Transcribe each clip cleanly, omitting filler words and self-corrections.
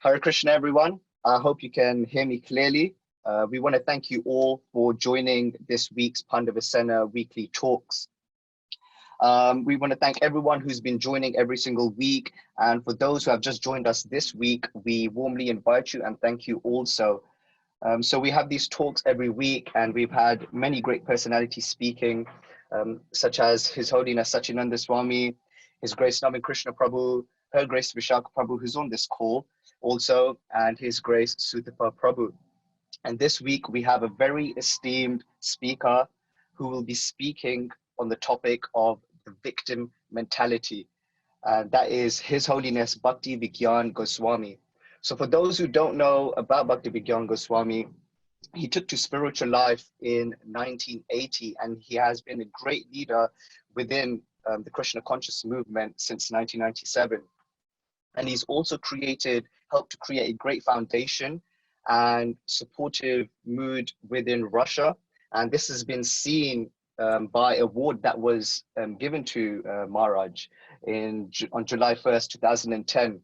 Hare Krishna, everyone. I hope you can hear me clearly. We want to thank you all for joining this week's Pandav Sena weekly talks. We want to thank everyone who's been joining every single week. And for those who have just joined us this week, we warmly invite you and thank you also. So we have these talks every week, and we've had many great personalities speaking, such as His Holiness Sachinanda Swami, His Grace Naman Krishna Prabhu, Her Grace Vishaka Prabhu, who's on this call also, and His Grace Sutapa Prabhu. And this week we have a very esteemed speaker who will be speaking on the topic of the victim mentality. And that is His Holiness Bhakti Vijnana Goswami. So for those who don't know about Bhakti Vijnana Goswami, he took to spiritual life in 1980, and he has been a great leader within the Krishna conscious movement since 1997. And he's also helped to create a great foundation and supportive mood within Russia. And this has been seen by award that was given to Maharaj on July 1st, 2010.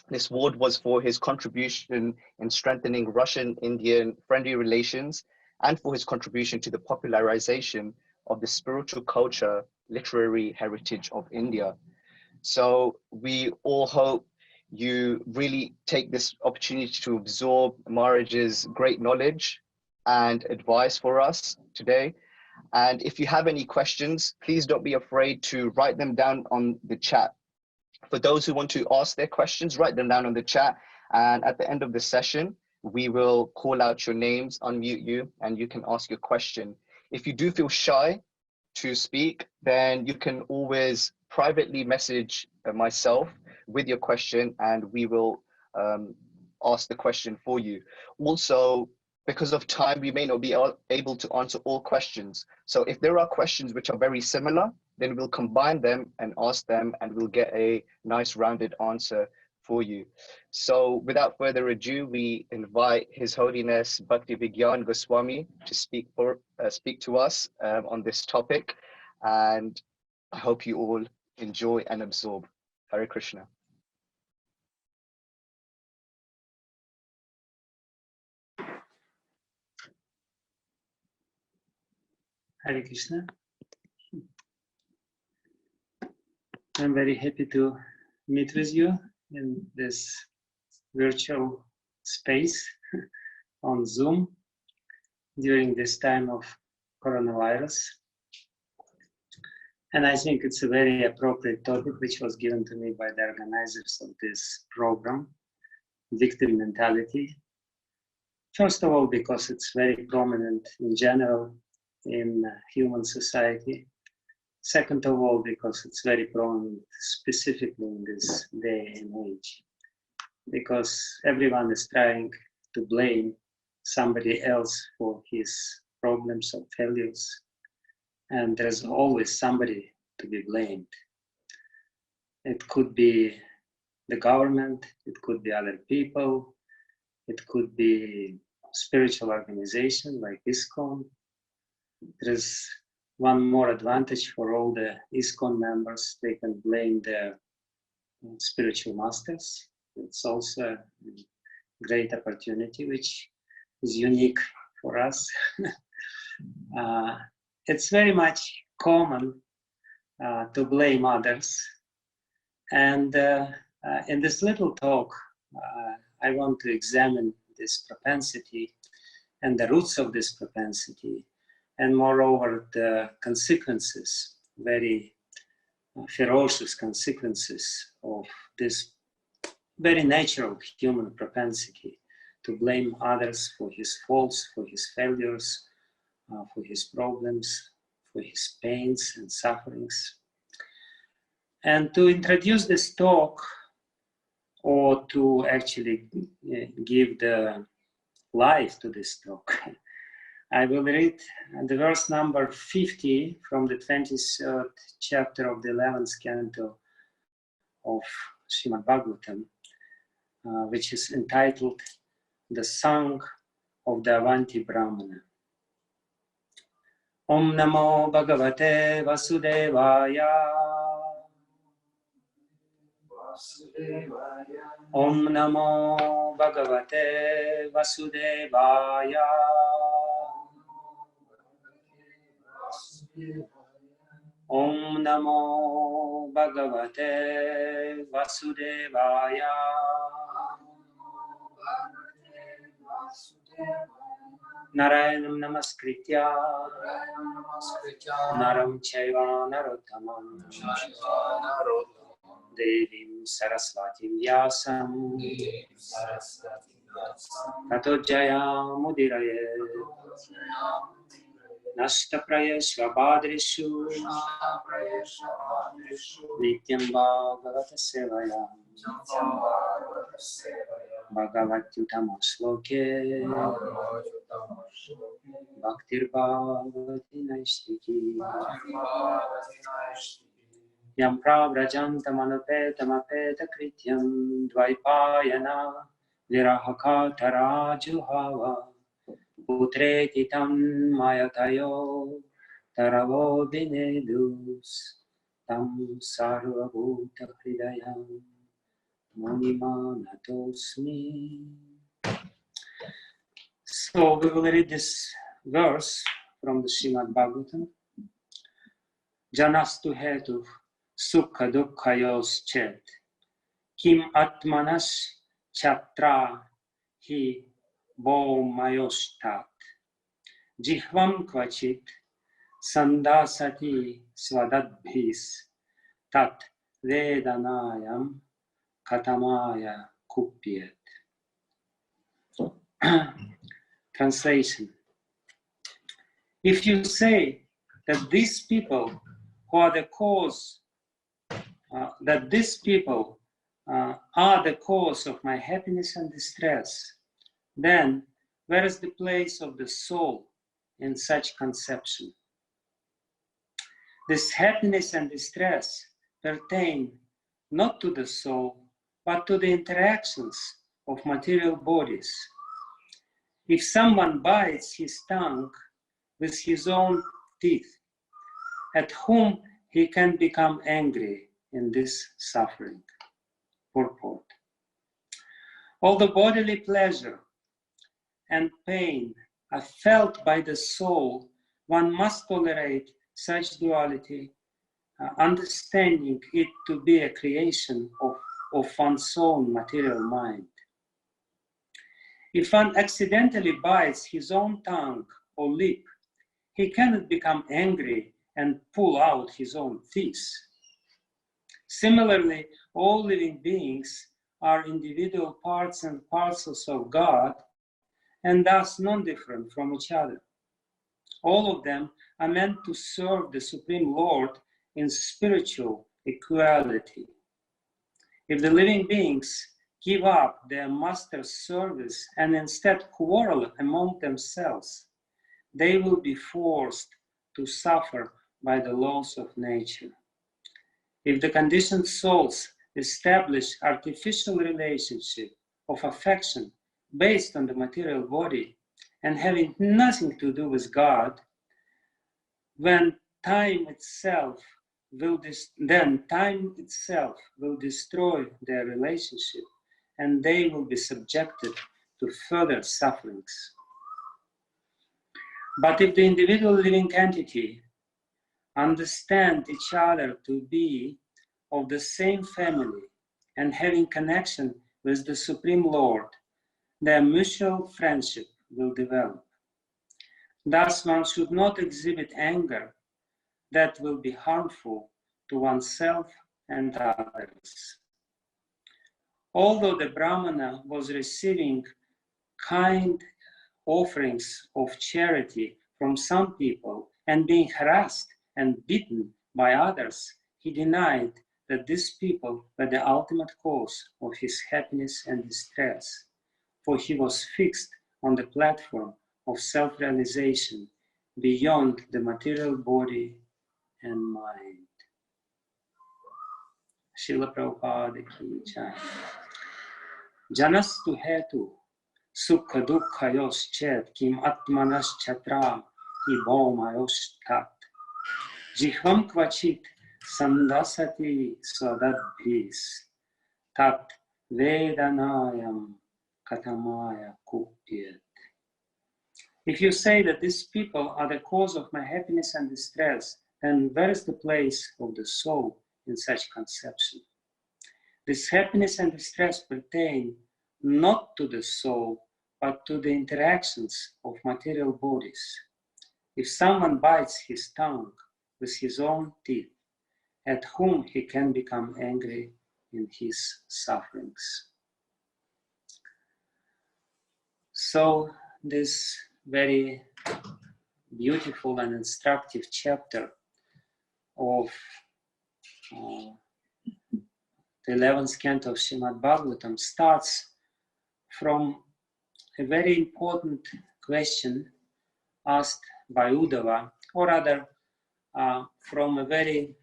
This award was for his contribution in strengthening Russian-Indian friendly relations and for his contribution to the popularization of the spiritual culture, literary heritage of India. So we all hope you really take this opportunity to absorb Maharaj's great knowledge and advice for us today. And if you have any questions, please don't be afraid to write them down on the chat. For those who want to ask their questions, write them down on the chat. And at the end of the session, we will call out your names, unmute you, and you can ask your question. If you do feel shy to speak, then you can always privately message myself with your question, and we will ask the question for you. Also, because of time, we may not be able to answer all questions. So if there are questions which are very similar, then we'll combine them and ask them, and we'll get a nice rounded answer for you. So without further ado, we invite His Holiness Bhakti Vijnana Goswami to speak to us on this topic. And I hope you all enjoy and absorb. Hare Krishna. Hare Krishna. I'm very happy to meet with you in this virtual space on Zoom during this time of coronavirus. And I think it's a very appropriate topic which was given to me by the organizers of this program, victim mentality. First of all, because it's very prominent in general in human society. Second of all, because it's very prominent specifically in this day and age. Because everyone is trying to blame somebody else for his problems or failures. And there's always somebody to be blamed. It could be the government, it could be other people, it could be spiritual organization like ISKCON. There's one more advantage for all the ISKCON members. They can blame their spiritual masters. It's also a great opportunity, which is unique for us. It's very much common to blame others. And in this little talk, I want to examine this propensity and the roots of this propensity, and moreover, the consequences, very ferocious consequences of this very natural human propensity to blame others for his faults, for his failures, for his problems, for his pains and sufferings. And to introduce this talk, or to actually give the life to this talk, I will read the verse number 50 from the 23rd chapter of the 11th canto of Srimad Bhagavatam, which is entitled The Song of the Avanti Brahmana. Om Namo Bhagavate Vasudevaya. Om Namo Bhagavate Vasudevaya. Om Namo Bhagavate Vasudevaya. Narayanam Namaskritya Naram Chaiva Narottamam Devim Saraswatim Vyasam Tato Jaya Mudiraye Nashtaprayeshva Bhadrishu Nityam Bhagavata Sevaya Bhagavatyutama Shloke Bhaktir Bhagavati Naishtiki Yam Prabrajantam Anupetam Apeta Krityam Dvaipayana Virahaka Tarajuhava Putreti Tam Mayatayo Taravo Vinedus Tam Sarvabhuta Hridayam Munimanatosmi. So we will read this verse from the Srimad Bhagavatam. Janastu hetu sukha dukkhayos chet kim atmanas chatra hi bhaumayostat jihvam kvachit sandasati swadadbhis tat vedanayam katamaya kupyet. Translation. If you say that these people who are the cause, are the cause of my happiness and distress, then where is the place of the soul in such conception? This happiness and distress pertain not to the soul, but to the interactions of material bodies. If someone bites his tongue with his own teeth, at whom he can become angry in this suffering. Purport. All the bodily pleasure and pain are felt by the soul. One must tolerate such duality, understanding it to be a creation of one's own material mind. If one accidentally bites his own tongue or lip, he cannot become angry and pull out his own teeth. Similarly, all living beings are individual parts and parcels of God and thus non-different from each other. All of them are meant to serve the Supreme Lord in spiritual equality. If the living beings give up their master's service and instead quarrel among themselves, they will be forced to suffer by the laws of nature. If the conditioned souls establish artificial relationship of affection based on the material body and having nothing to do with God, then time itself will destroy their relationship and they will be subjected to further sufferings. But if the individual living entity understand each other to be of the same family and having connection with the Supreme Lord, their mutual friendship will develop. Thus, one should not exhibit anger that will be harmful to oneself and others. Although the Brahmana was receiving kind offerings of charity from some people and being harassed and beaten by others, he denied that these people were the ultimate cause of his happiness and distress, for he was fixed on the platform of self-realization beyond the material body and mind. Srila Prabhupada ki jai. Janastu hetu sukha dukkhayos chet kim atmanas chatra ibhaumayos tat jihvam kvachit sandasati swadadbhis tat Vedanayam katamaya kupyat. If you say that these people are the cause of my happiness and distress, then where is the place of the soul in such conception? This happiness and distress pertain not to the soul, but to the interactions of material bodies. If someone bites his tongue with his own teeth, at whom he can become angry in his sufferings. So this very beautiful and instructive chapter of the 11th canto of Srimad Bhagavatam starts from a very important question asked by Uddhava, or rather from a very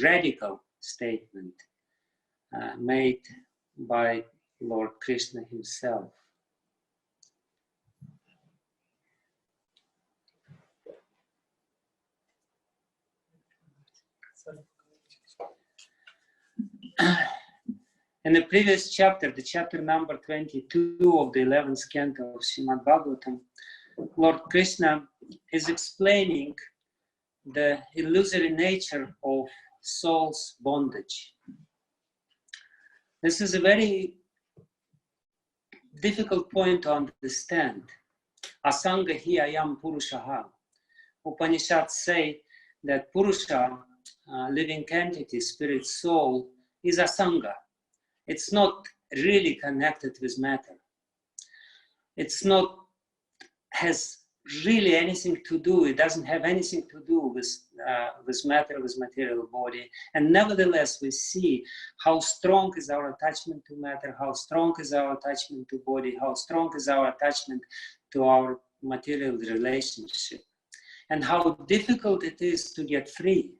radical statement made by Lord Krishna himself. In the previous chapter, the chapter number 22 of the 11th canto of Srimad Bhagavatam, Lord Krishna is explaining the illusory nature of soul's bondage. This is a very difficult point to understand. Asanga hi ayam purushaha. Upanishads say that Purusha, living entity, spirit, soul, is asanga. It's not really connected with matter. It's not has really anything to do. It doesn't have anything to do with matter, with material body. And nevertheless, we see how strong is our attachment to matter, how strong is our attachment to body, how strong is our attachment to our material relationship, and how difficult it is to get free.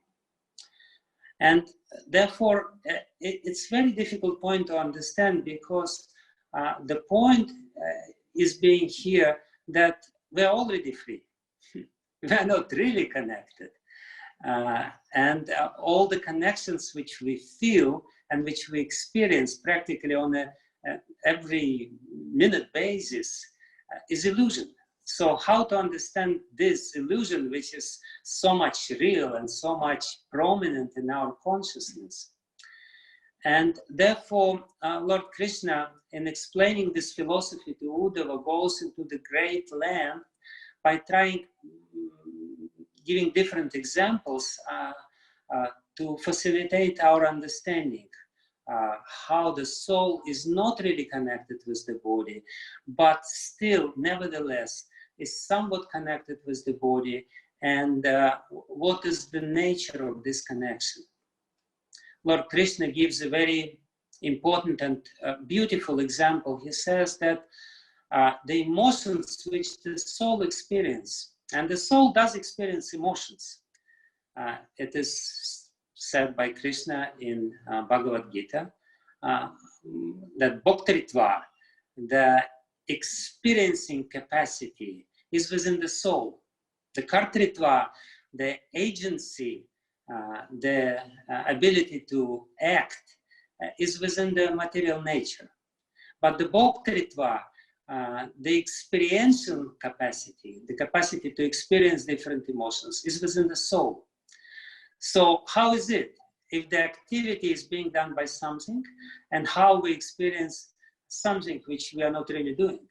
And therefore, it's very difficult point to understand, because the point is being here that we're already free. We're not really connected. And all the connections which we feel and which we experience practically on a every minute basis is illusion. So how to understand this illusion, which is so much real and so much prominent in our consciousness? And therefore, Lord Krishna, in explaining this philosophy to Uddhava, goes into the great land by trying, giving different examples to facilitate our understanding. How the soul is not really connected with the body, but still, nevertheless, is somewhat connected with the body, and what is the nature of this connection. Lord Krishna gives a very important and beautiful example. He says that the emotions which the soul experiences, and the soul does experience emotions. It is said by Krishna in Bhagavad Gita that Bhaktritva, the experiencing capacity, is within the soul. The Kartritva, the agency, the ability to act, is within the material nature. But the Bhaktritva, the experiential capacity, the capacity to experience different emotions, is within the soul. So how is it if the activity is being done by something, and how we experience something which we are not really doing?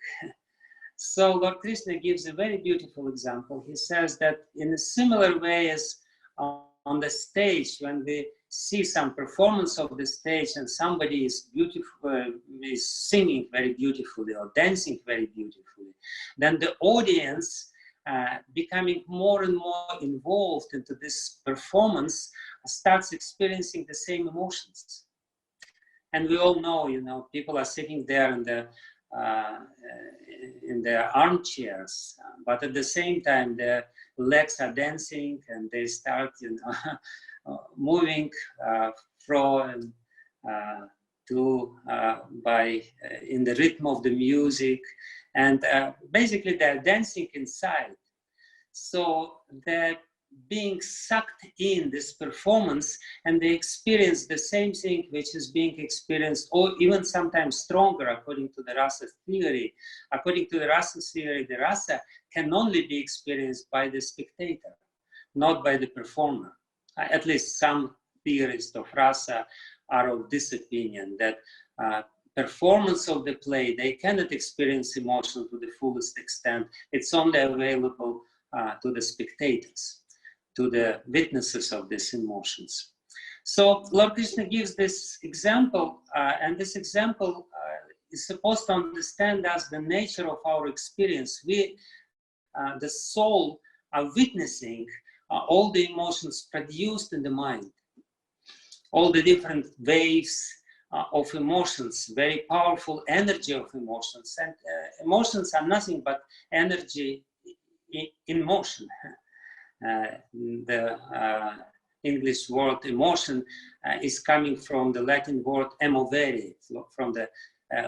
So Lord Krishna gives a very beautiful example. He says that in a similar way as on the stage, when we see some performance of the stage and somebody is beautiful, is singing very beautifully or dancing very beautifully, then the audience, becoming more and more involved into this performance, starts experiencing the same emotions. And we all know, you know, people are sitting there in their armchairs, but at the same time their legs are dancing and they start, you know, moving from to in the rhythm of the music, and basically they're dancing inside. So the being sucked in this performance, and they experience the same thing which is being experienced, or even sometimes stronger, according to the rasa theory. According to the rasa theory, the rasa can only be experienced by the spectator, not by the performer. At least some theorists of rasa are of this opinion, that performance of the play, they cannot experience emotion to the fullest extent. It's only available to the spectators, to the witnesses of these emotions. So Lord Krishna gives this example, and this example is supposed to understand as the nature of our experience. We, the soul, are witnessing all the emotions produced in the mind, all the different waves of emotions, very powerful energy of emotions. And emotions are nothing but energy in motion. The English word emotion is coming from the Latin word emovere, from the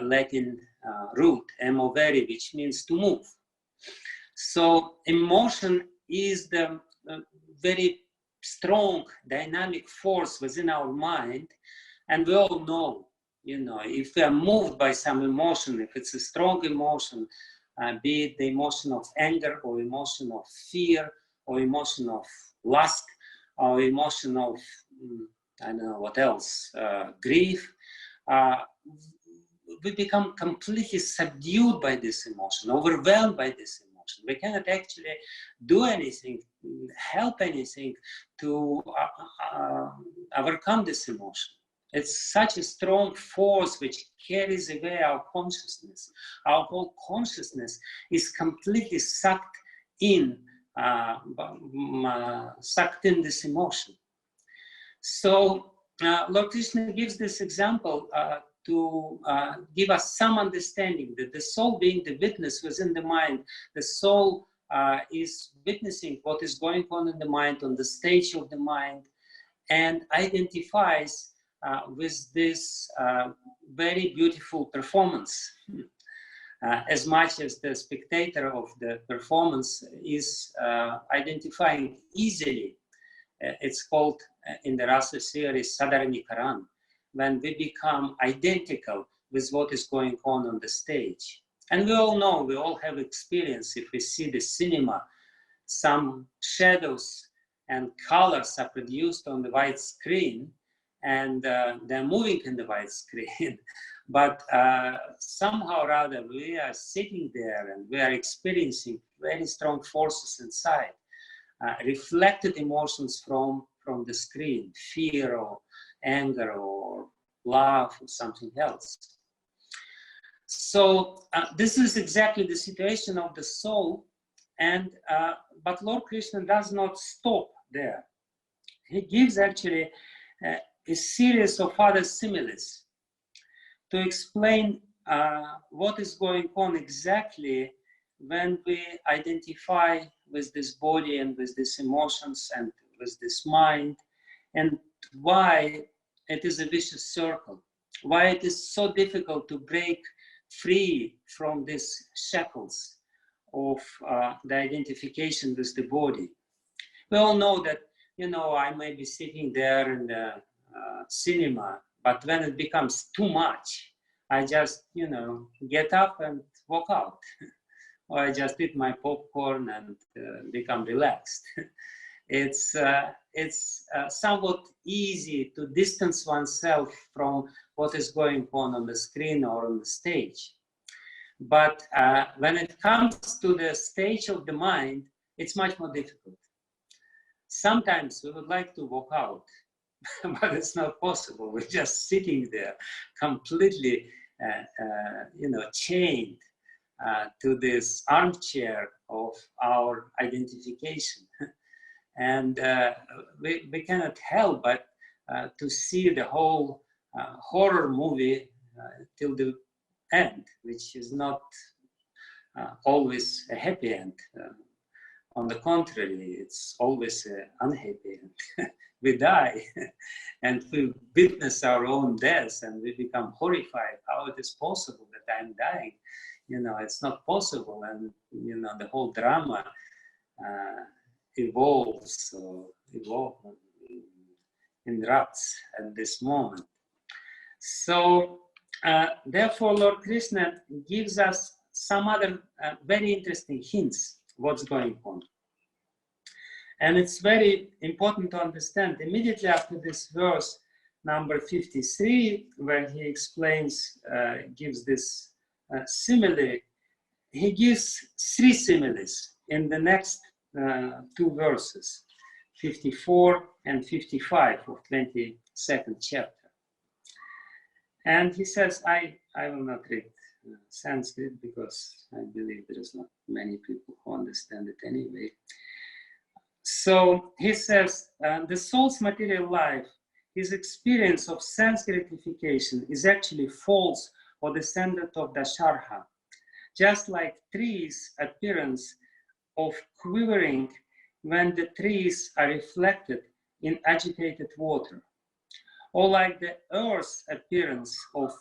Latin root emovere, which means to move. So emotion is the very strong dynamic force within our mind, and we all know, if we are moved by some emotion, if it's a strong emotion, be it the emotion of anger or emotion of fear or emotion of lust or emotion of, I don't know what else, grief, we become completely subdued by this emotion, overwhelmed by this emotion. We cannot actually do anything, help anything to overcome this emotion. It's such a strong force which carries away our consciousness. Our whole consciousness is completely sucked in this emotion. So Lord Krishna gives this example to give us some understanding that the soul, being the witness within the mind, the soul is witnessing what is going on in the mind, on the stage of the mind, and identifies with this very beautiful performance. As much as the spectator of the performance is identifying easily. It's called in the rasa theory sadarnikaran, when we become identical with what is going on the stage. And we all know, we all have experience, if we see the cinema, some shadows and colors are produced on the white screen, and they're moving in the white screen. But somehow or other, we are sitting there and we are experiencing very strong forces inside, reflected emotions from the screen, fear or anger or love or something else. So this is exactly the situation of the soul, and but Lord Krishna does not stop there. He gives actually a series of other similes to explain what is going on exactly when we identify with this body and with these emotions and with this mind, and why it is a vicious circle, why it is so difficult to break free from these shackles of the identification with the body. We all know that, I may be sitting there in the cinema, but when it becomes too much, I just, get up and walk out. Or I just eat my popcorn and become relaxed. It's somewhat easy to distance oneself from what is going on the screen or on the stage. But when it comes to the stage of the mind, it's much more difficult. Sometimes we would like to walk out, but it's not possible. We're just sitting there completely, chained to this armchair of our identification. And we cannot help but to see the whole horror movie till the end, which is not always a happy end. On the contrary, it's always an unhappy end. We die and we witness our own death and we become horrified. How it is possible that I'm dying? It's not possible. And, the whole drama evolves or erupts at this moment. So therefore Lord Krishna gives us some other very interesting hints what's going on. And it's very important to understand immediately after this verse number 53, where he explains, gives this simile, he gives three similes in the next two verses, 54 and 55 of 22nd chapter. And he says, I will not read Sanskrit because I believe there is not many people who understand it anyway. So he says, the soul's material life, his experience of sense gratification is actually false or descendant of Dasharha. Just like trees' appearance of quivering when the trees are reflected in agitated water, or like the earth's appearance of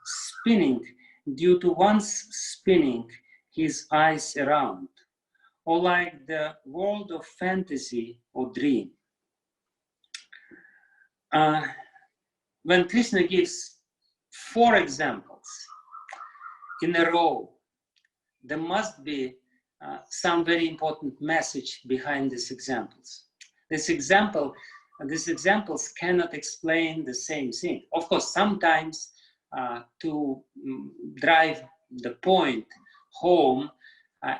spinning due to one's spinning his eyes around, or like the world of fantasy or dream. When Krishna gives 4 examples in a row, there must be some very important message behind these examples. These examples cannot explain the same thing. Of course, sometimes to drive the point home,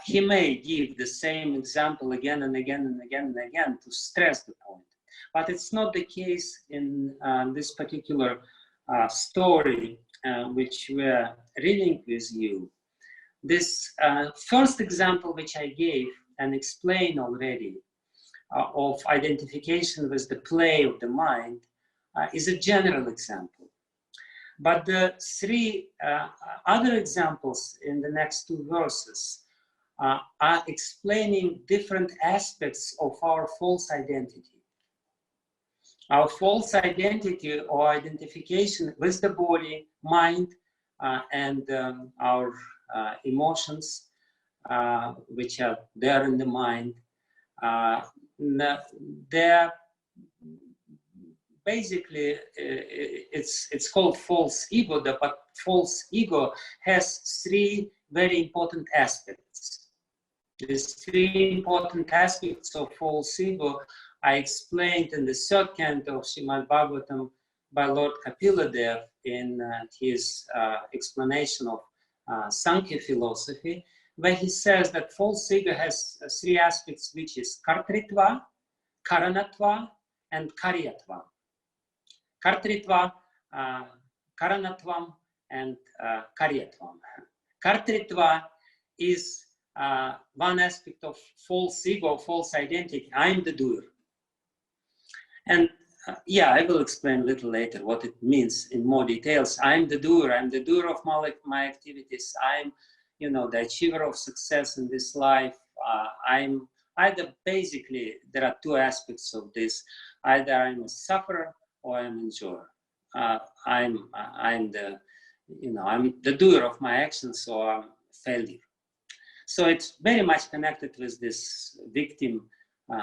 he may give the same example again and again and again and again to stress the point. But it's not the case in this particular story which we're reading with you. This first example which I gave and explained already of identification with the play of the mind is a general example. But the 3 other examples in the next 2 verses are explaining different aspects of our false identity. Our false identity or identification with the body, mind, and our emotions, which are there in the mind. They're basically, it's called false ego, but false ego has 3 very important aspects. These 3 important aspects of false ego I explained in the 3rd canto of Srimad Bhagavatam by Lord Kapiladev in his explanation of Sankhya philosophy, where he says that false ego has 3 aspects, which is kartritva, karanatva, and karyatva. Kartritva, karanatvam, and karyatvam. Kartritva is one aspect of false ego, false identity. I'm the doer. And yeah, I will explain a little later what it means in more details. I'm the doer of my activities. I'm, the achiever of success in this life. I'm either, basically, there are 2 aspects of this. Either I'm a sufferer or I'm an enjoyer. I'm the doer of my actions, or I'm a failure. So it's very much connected with this victim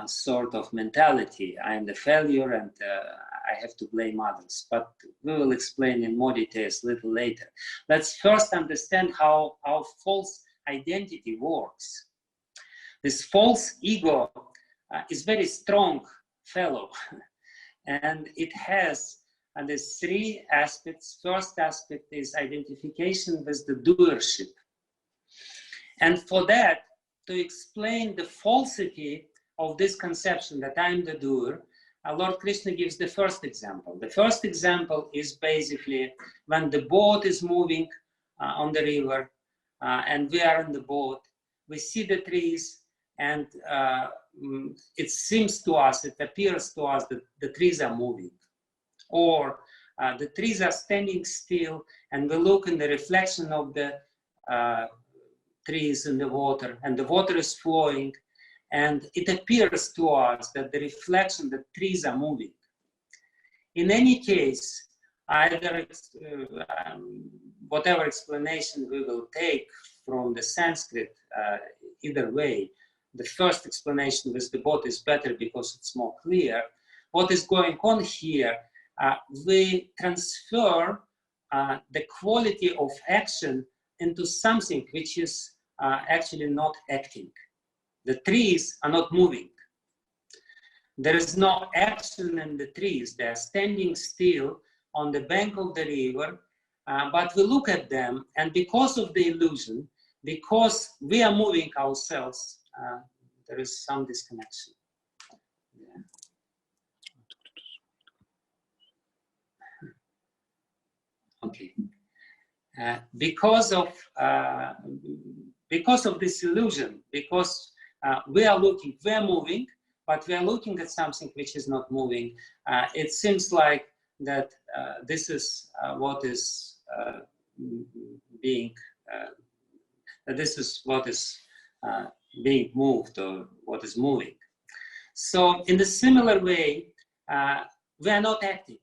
sort of mentality. I am the failure and I have to blame others. But we will explain in more details a little later. Let's first understand how our false identity works. This false ego is very strong fellow. And it has these 3 aspects. First aspect is identification with the doership. And for that, to explain the falsity of this conception that I'm the doer, Lord Krishna gives the first example. The first example is basically when the boat is moving on the river and we are in the boat, we see the trees, and it seems to us, it appears to us that the trees are moving. Or the trees are standing still and we look in the reflection of the trees in the water, and the water is flowing, and it appears to us that the reflection, the trees are moving. In any case, either whatever explanation we will take from the Sanskrit, either way, the first explanation with the body is better because it's more clear. What is going on here? We transfer the quality of action into something which is actually not acting. The trees are not moving. There is no action in the trees. They are standing still on the bank of the river, but we look at them, and because of the illusion, because we are moving ourselves, there is some disconnection. Yeah. Okay. Because of this illusion, because we are moving, but we are looking at something which is not moving. It seems like that this is what is being moved, or what is moving. So in a similar way, we are not acting.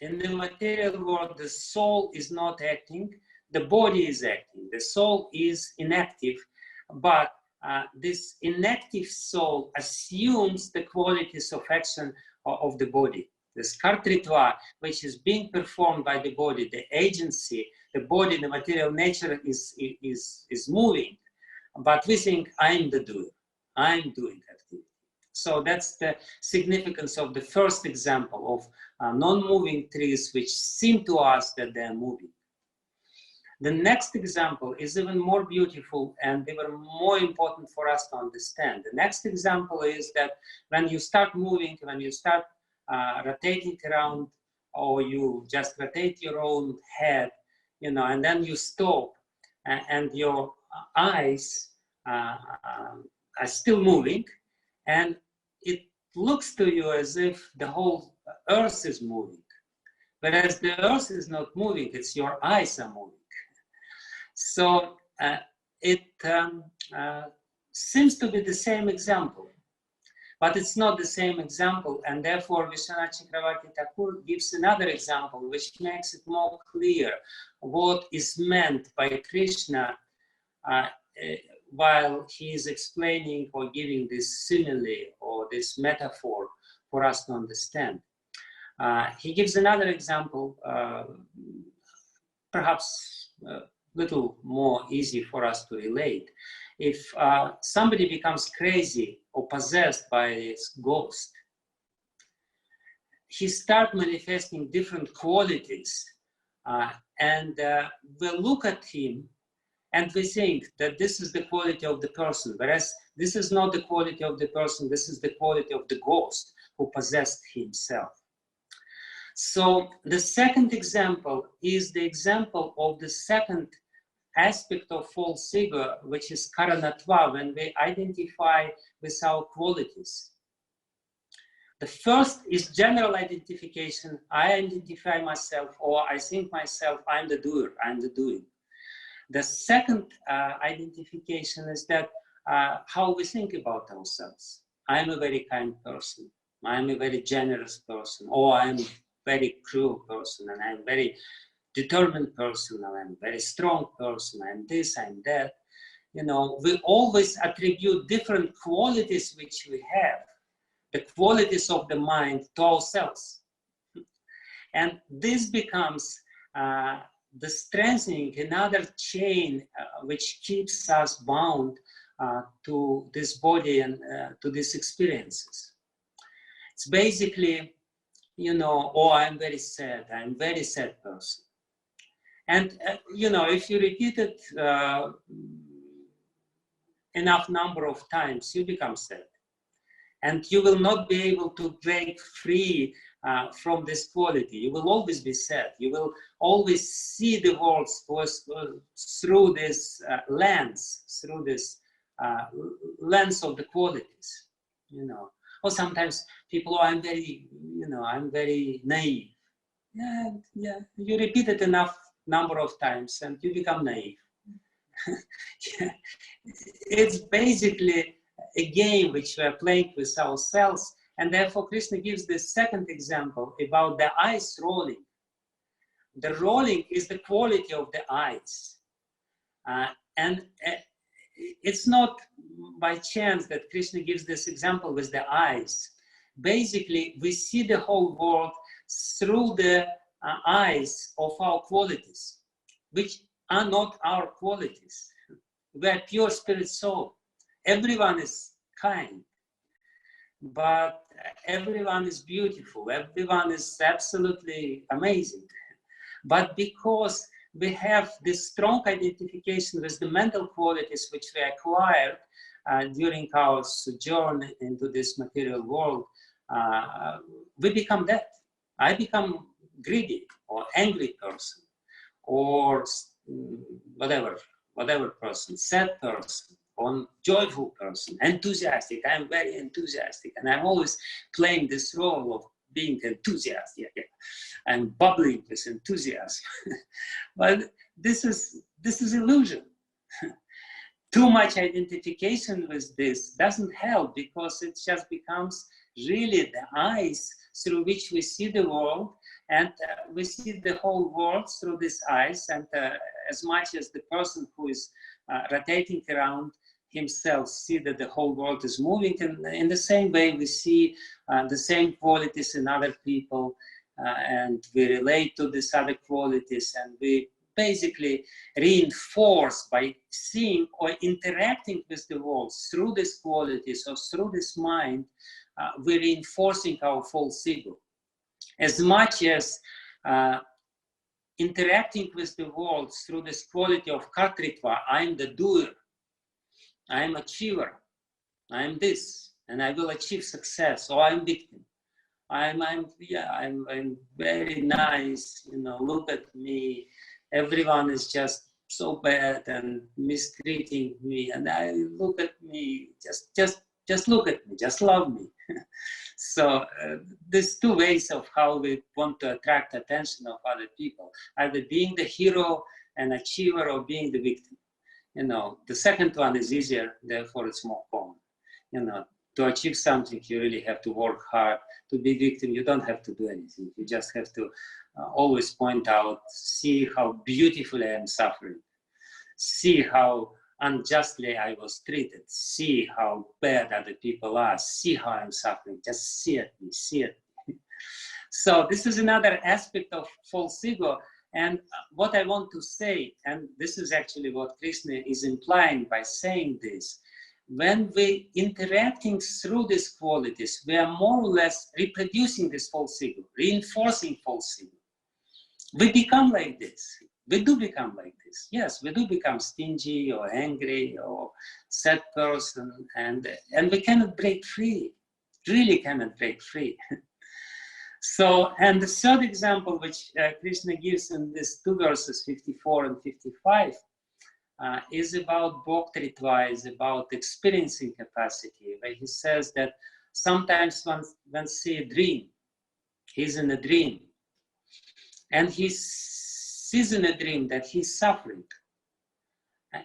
In the material world, the soul is not acting, the body is acting. The soul is inactive, but this inactive soul assumes the qualities of action of the body. This kartritva, which is being performed by the body, the agency, the body, the material nature is moving. But we think, I'm the doer, I'm doing activity. So that's the significance of the first example of non-moving trees, which seem to us that they are moving. The next example is even more beautiful and even more important for us to understand. The next example is that when you start moving, when you start rotating around, or you just rotate your own head, and then you stop, and your eyes are still moving, and it looks to you as if the whole earth is moving. Whereas the earth is not moving, it's your eyes are moving. So it seems to be the same example, but it's not the same example, and therefore Vishwanath Chakravarti Thakur gives another example which makes it more clear what is meant by Krishna while he is explaining or giving this simile or this metaphor for us to understand. He gives another example, perhaps little more easy for us to relate. If somebody becomes crazy or possessed by this ghost, he starts manifesting different qualities, and we look at him and we think that this is the quality of the person, whereas this is not the quality of the person, this is the quality of the ghost who possessed himself. So the second example is the example of the second aspect of false ego, which is karanatva, when we identify with our qualities. The first is general identification. I identify myself, or I think myself, I'm the doer, I'm the doing. The second identification is that how we think about ourselves. I'm a very kind person, I'm a very generous person, or I'm a very cruel person, and I'm very determined person, and I'm a very strong person, I'm this, I'm that. We always attribute different qualities which we have, the qualities of the mind, to ourselves. And this becomes the strengthening, another chain which keeps us bound to this body and to these experiences. It's basically, oh, I'm very sad person. And, if you repeat it enough number of times, you become sad. And you will not be able to break free from this quality. You will always be sad. You will always see the world through this lens, lens of the qualities, Or sometimes people, I'm very naive. Yeah. You repeat it enough number of times and you become naive. Yeah. It's basically a game which we are playing with ourselves, and therefore Krishna gives the second example about the eyes rolling. The rolling is the quality of the eyes, and it's not by chance that Krishna gives this example with the eyes. Basically, we see the whole world through the eyes of our qualities, which are not our qualities. We are pure spirit soul. Everyone is kind, but everyone is beautiful. Everyone is absolutely amazing. But because we have this strong identification with the mental qualities which we acquired during our sojourn into this material world, we become that. I become greedy or angry person, or whatever person, sad person, or joyful person, enthusiastic. I'm very enthusiastic, and I'm always playing this role of being enthusiastic. I'm bubbling with enthusiasm. But this is illusion. Too much identification with this doesn't help, because it just becomes really the eyes through which we see the world, and we see the whole world through these eyes. And as much as the person who is rotating around himself see that the whole world is moving, and in the same way we see the same qualities in other people, and we relate to these other qualities, and we basically reinforce by seeing or interacting with the world through these qualities or through this mind. We're reinforcing our false ego. As much as interacting with the world through this quality of kartritva, I'm the doer, I'm achiever, I'm this, and I will achieve success, or I'm victim. I'm very nice, look at me. Everyone is just so bad and mistreating me, and look at me, just look at me, just love me. So there's two ways of how we want to attract attention of other people, either being the hero and achiever, or being the victim. The second one is easier, therefore it's more common. To achieve something, you really have to work hard. To be victim, you don't have to do anything. You just have to always point out, see how beautifully I am suffering, see how unjustly I was treated, see how bad other people are, see how I'm suffering, just see at me, see at me. So this is another aspect of false ego. And what I want to say, and this is actually what Krishna is implying by saying this, when we interacting through these qualities, we are more or less reproducing this false ego, reinforcing false ego. We become like this. We do become like this. Yes, we do become stingy or angry or sad person, and we cannot break free. Really cannot break free. So, and the third example which Krishna gives in these two verses, 54 and 55, is about bhoktritva, is about experiencing capacity, where he says that sometimes one see a dream, he's in a dream, and he sees in a dream that he's suffering.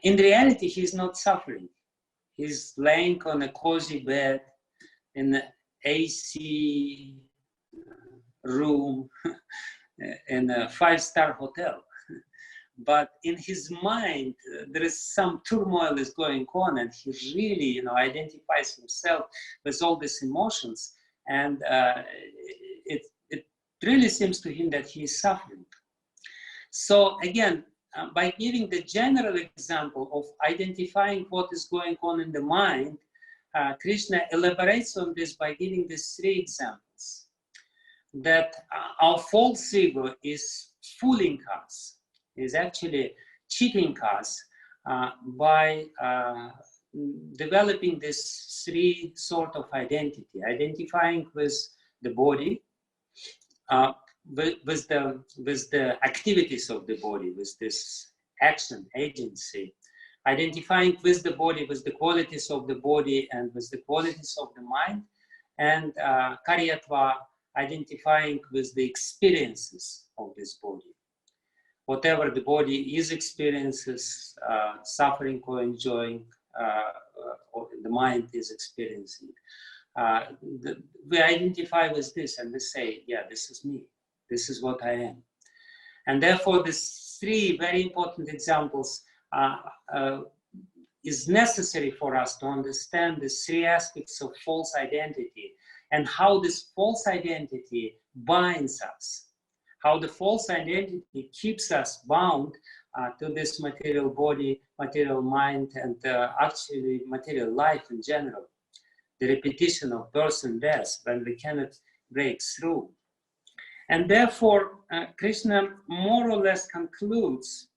In reality, he's not suffering. He's laying on a cozy bed in an AC room in a 5-star hotel. But in his mind, there is some turmoil is going on, and he really, identifies himself with all these emotions, and it really seems to him that he is suffering. So again, by giving the general example of identifying what is going on in the mind, Krishna elaborates on this by giving these 3 examples. That our false ego is fooling us, is actually cheating us by developing this 3 sort of identity, identifying with the body, with the activities of the body, with this action, agency, identifying with the body, with the qualities of the body and with the qualities of the mind, and karyatva, identifying with the experiences of this body. Whatever the body is experiences, suffering or enjoying, or the mind is experiencing. We identify with this and we say, yeah, this is me. This is what I am. And therefore, these 3 very important examples is necessary for us to understand the three aspects of false identity and how this false identity binds us, how the false identity keeps us bound to this material body, material mind, and actually material life in general. The repetition of birth and death when we cannot break through. And therefore, Krishna more or less concludes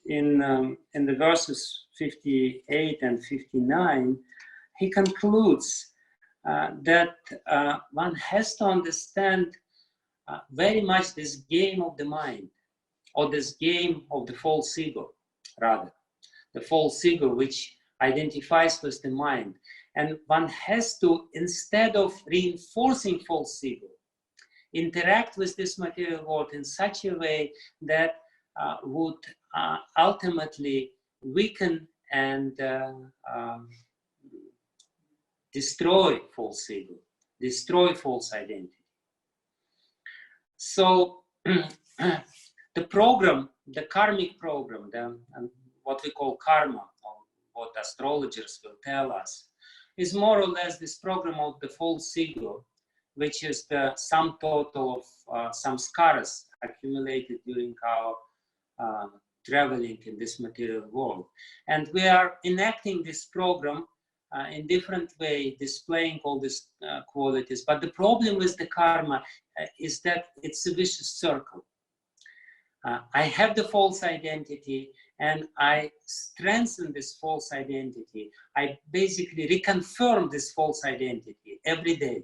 in the verses 58 and 59, he concludes that one has to understand very much this game of the mind, or this game of the false ego, rather. The false ego which identifies with the mind. And one has to, instead of reinforcing false ego, interact with this material world in such a way that would ultimately weaken and destroy false ego, destroy false identity. So the program, the karmic program, what we call karma, or what astrologers will tell us, is more or less this program of the false ego, which is the sum total of some scars accumulated during our traveling in this material world. And we are enacting this program in different way, displaying all these qualities. But the problem with the karma is that it's a vicious circle. I have the false identity, and I strengthen this false identity. I basically reconfirm this false identity every day,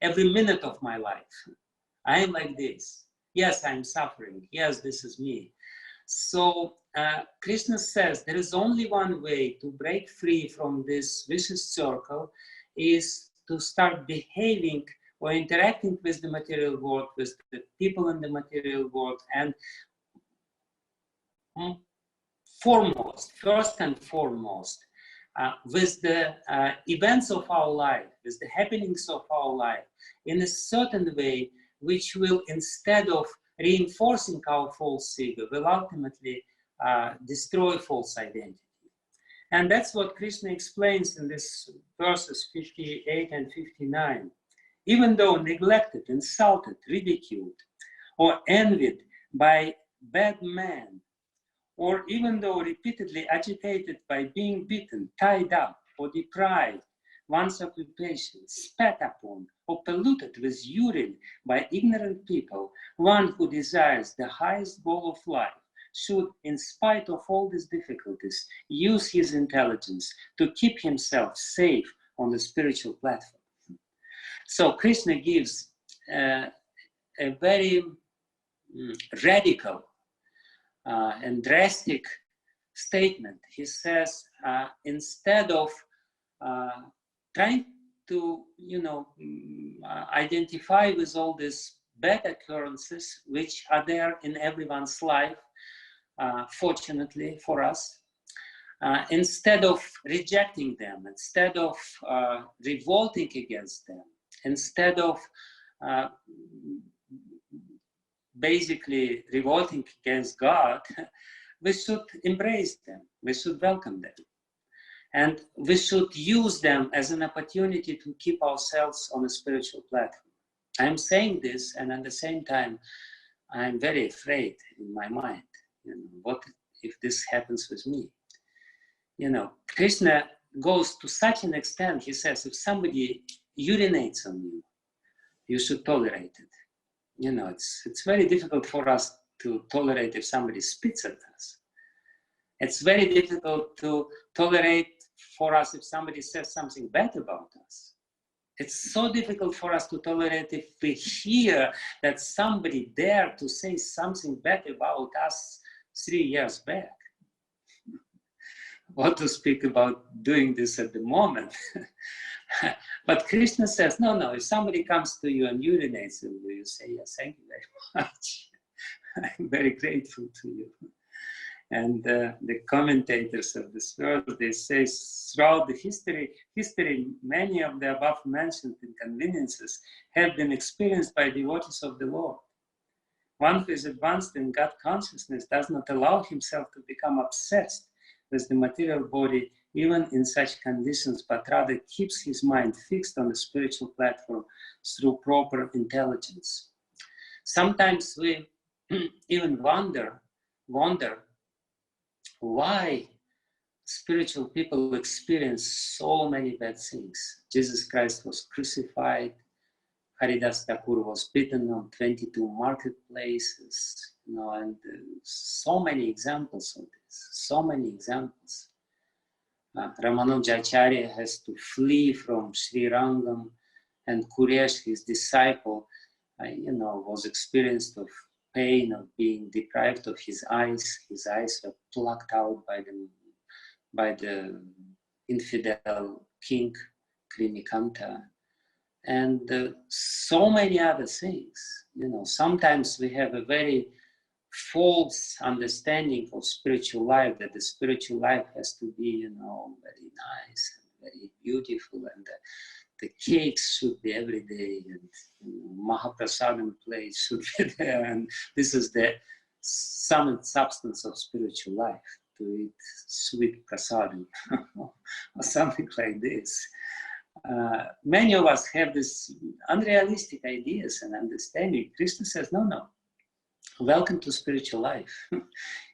every minute of my life. I am like this. Yes, I'm suffering. Yes, this is me. So Krishna says there is only one way to break free from this vicious circle, is to start behaving or interacting with the material world, with the people in the material world, and first and foremost, with the events of our life, with the happenings of our life, in a certain way which will, instead of reinforcing our false ego, will ultimately destroy false identity. And that's what Krishna explains in this verses 58 and 59. Even though neglected, insulted, ridiculed, or envied by bad men, or even though repeatedly agitated by being beaten, tied up, or deprived one's occupation, spat upon, or polluted with urine by ignorant people, one who desires the highest goal of life should, in spite of all these difficulties, use his intelligence to keep himself safe on the spiritual platform. So Krishna gives a very radical and drastic statement. He says, instead of trying to, identify with all these bad occurrences which are there in everyone's life, fortunately for us, instead of rejecting them, instead of revolting against them, instead of basically revolting against God, we should embrace them, we should welcome them. And we should use them as an opportunity to keep ourselves on a spiritual platform. I'm saying this, and at the same time, I'm very afraid in my mind. What if this happens with me? Krishna goes to such an extent, he says, if somebody urinates on you, you should tolerate it. It's very difficult for us to tolerate if somebody spits at us. It's very difficult to tolerate for us if somebody says something bad about us. It's so difficult for us to tolerate if we hear that somebody dared to say something bad about us 3 years back. What to speak about doing this at the moment. But Krishna says, no, if somebody comes to you and urinates on you, you say, yes, thank you very much. I'm very grateful to you. And the commentators of this verse, they say, throughout the history, many of the above mentioned inconveniences have been experienced by devotees of the Lord. One who is advanced in God consciousness does not allow himself to become obsessed with the material body, even in such conditions, but rather keeps his mind fixed on the spiritual platform through proper intelligence. Sometimes we even wonder why spiritual people experience so many bad things. Jesus Christ was crucified. Haridas Thakur was beaten on 22 marketplaces, and so many examples of this, so many examples. Ramanujacharya has to flee from Sri Rangam, and Kuresh, his disciple, was experienced of pain of being deprived of his eyes. His eyes were plucked out by the infidel king Krimikanta, and so many other things. Sometimes we have a very false understanding of spiritual life, that the spiritual life has to be, very nice and very beautiful, and the cakes should be every day, and Mahaprasadam plates should be there, and this is the sum and substance of spiritual life, to eat sweet prasadam or something like this. Many of us have this unrealistic ideas and understanding. Krishna says, no, welcome to spiritual life.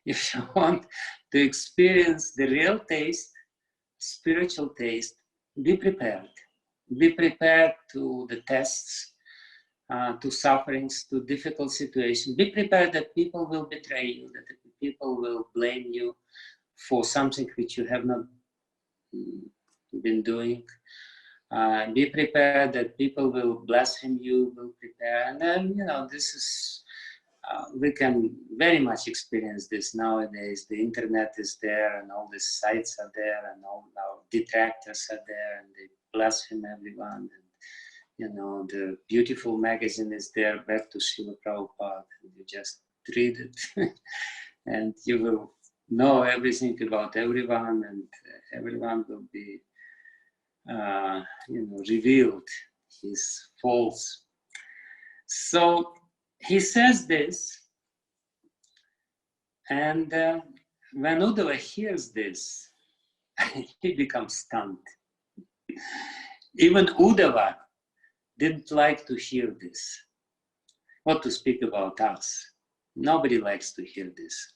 If you want to experience the real taste, spiritual taste, be prepared. Be prepared to the tests, to sufferings, to difficult situations. Be prepared that people will betray you, that people will blame you for something which you have not been doing. Be prepared that people will blaspheme you, will prepare. And then, this is, we can very much experience this nowadays. The internet is there, and all these sites are there, and all our detractors are there, and they blaspheme everyone. And, the beautiful magazine is there, back to Srila Prabhupada, and you just read it. And you will know everything about everyone, and everyone will be revealed his faults. So he says this, and when Uddhava hears this, he becomes stunned. Even Uddhava didn't like to hear this. What to speak about us? Nobody likes to hear this.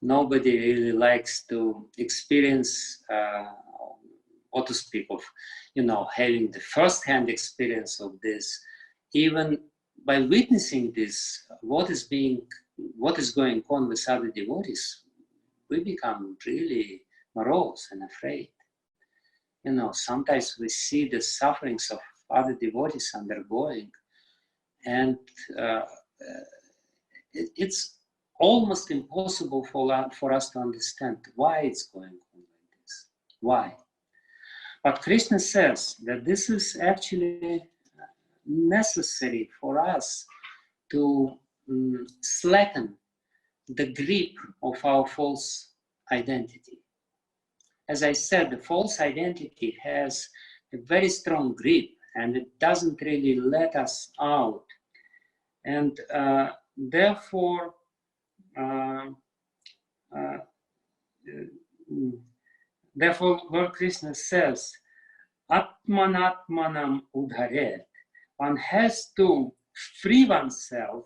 Nobody really likes to experience what to speak of, having the first-hand experience of this. Even by witnessing this, what is going on with other devotees, we become really morose and afraid. Sometimes we see the sufferings of other devotees undergoing, and it's almost impossible for us to understand why it's going on like this. Why? But Krishna says that this is actually necessary for us to slacken the grip of our false identity. As I said, the false identity has a very strong grip, and it doesn't really let us out. And therefore, Lord Krishna says, Atmanatmanam udharet. One has to free oneself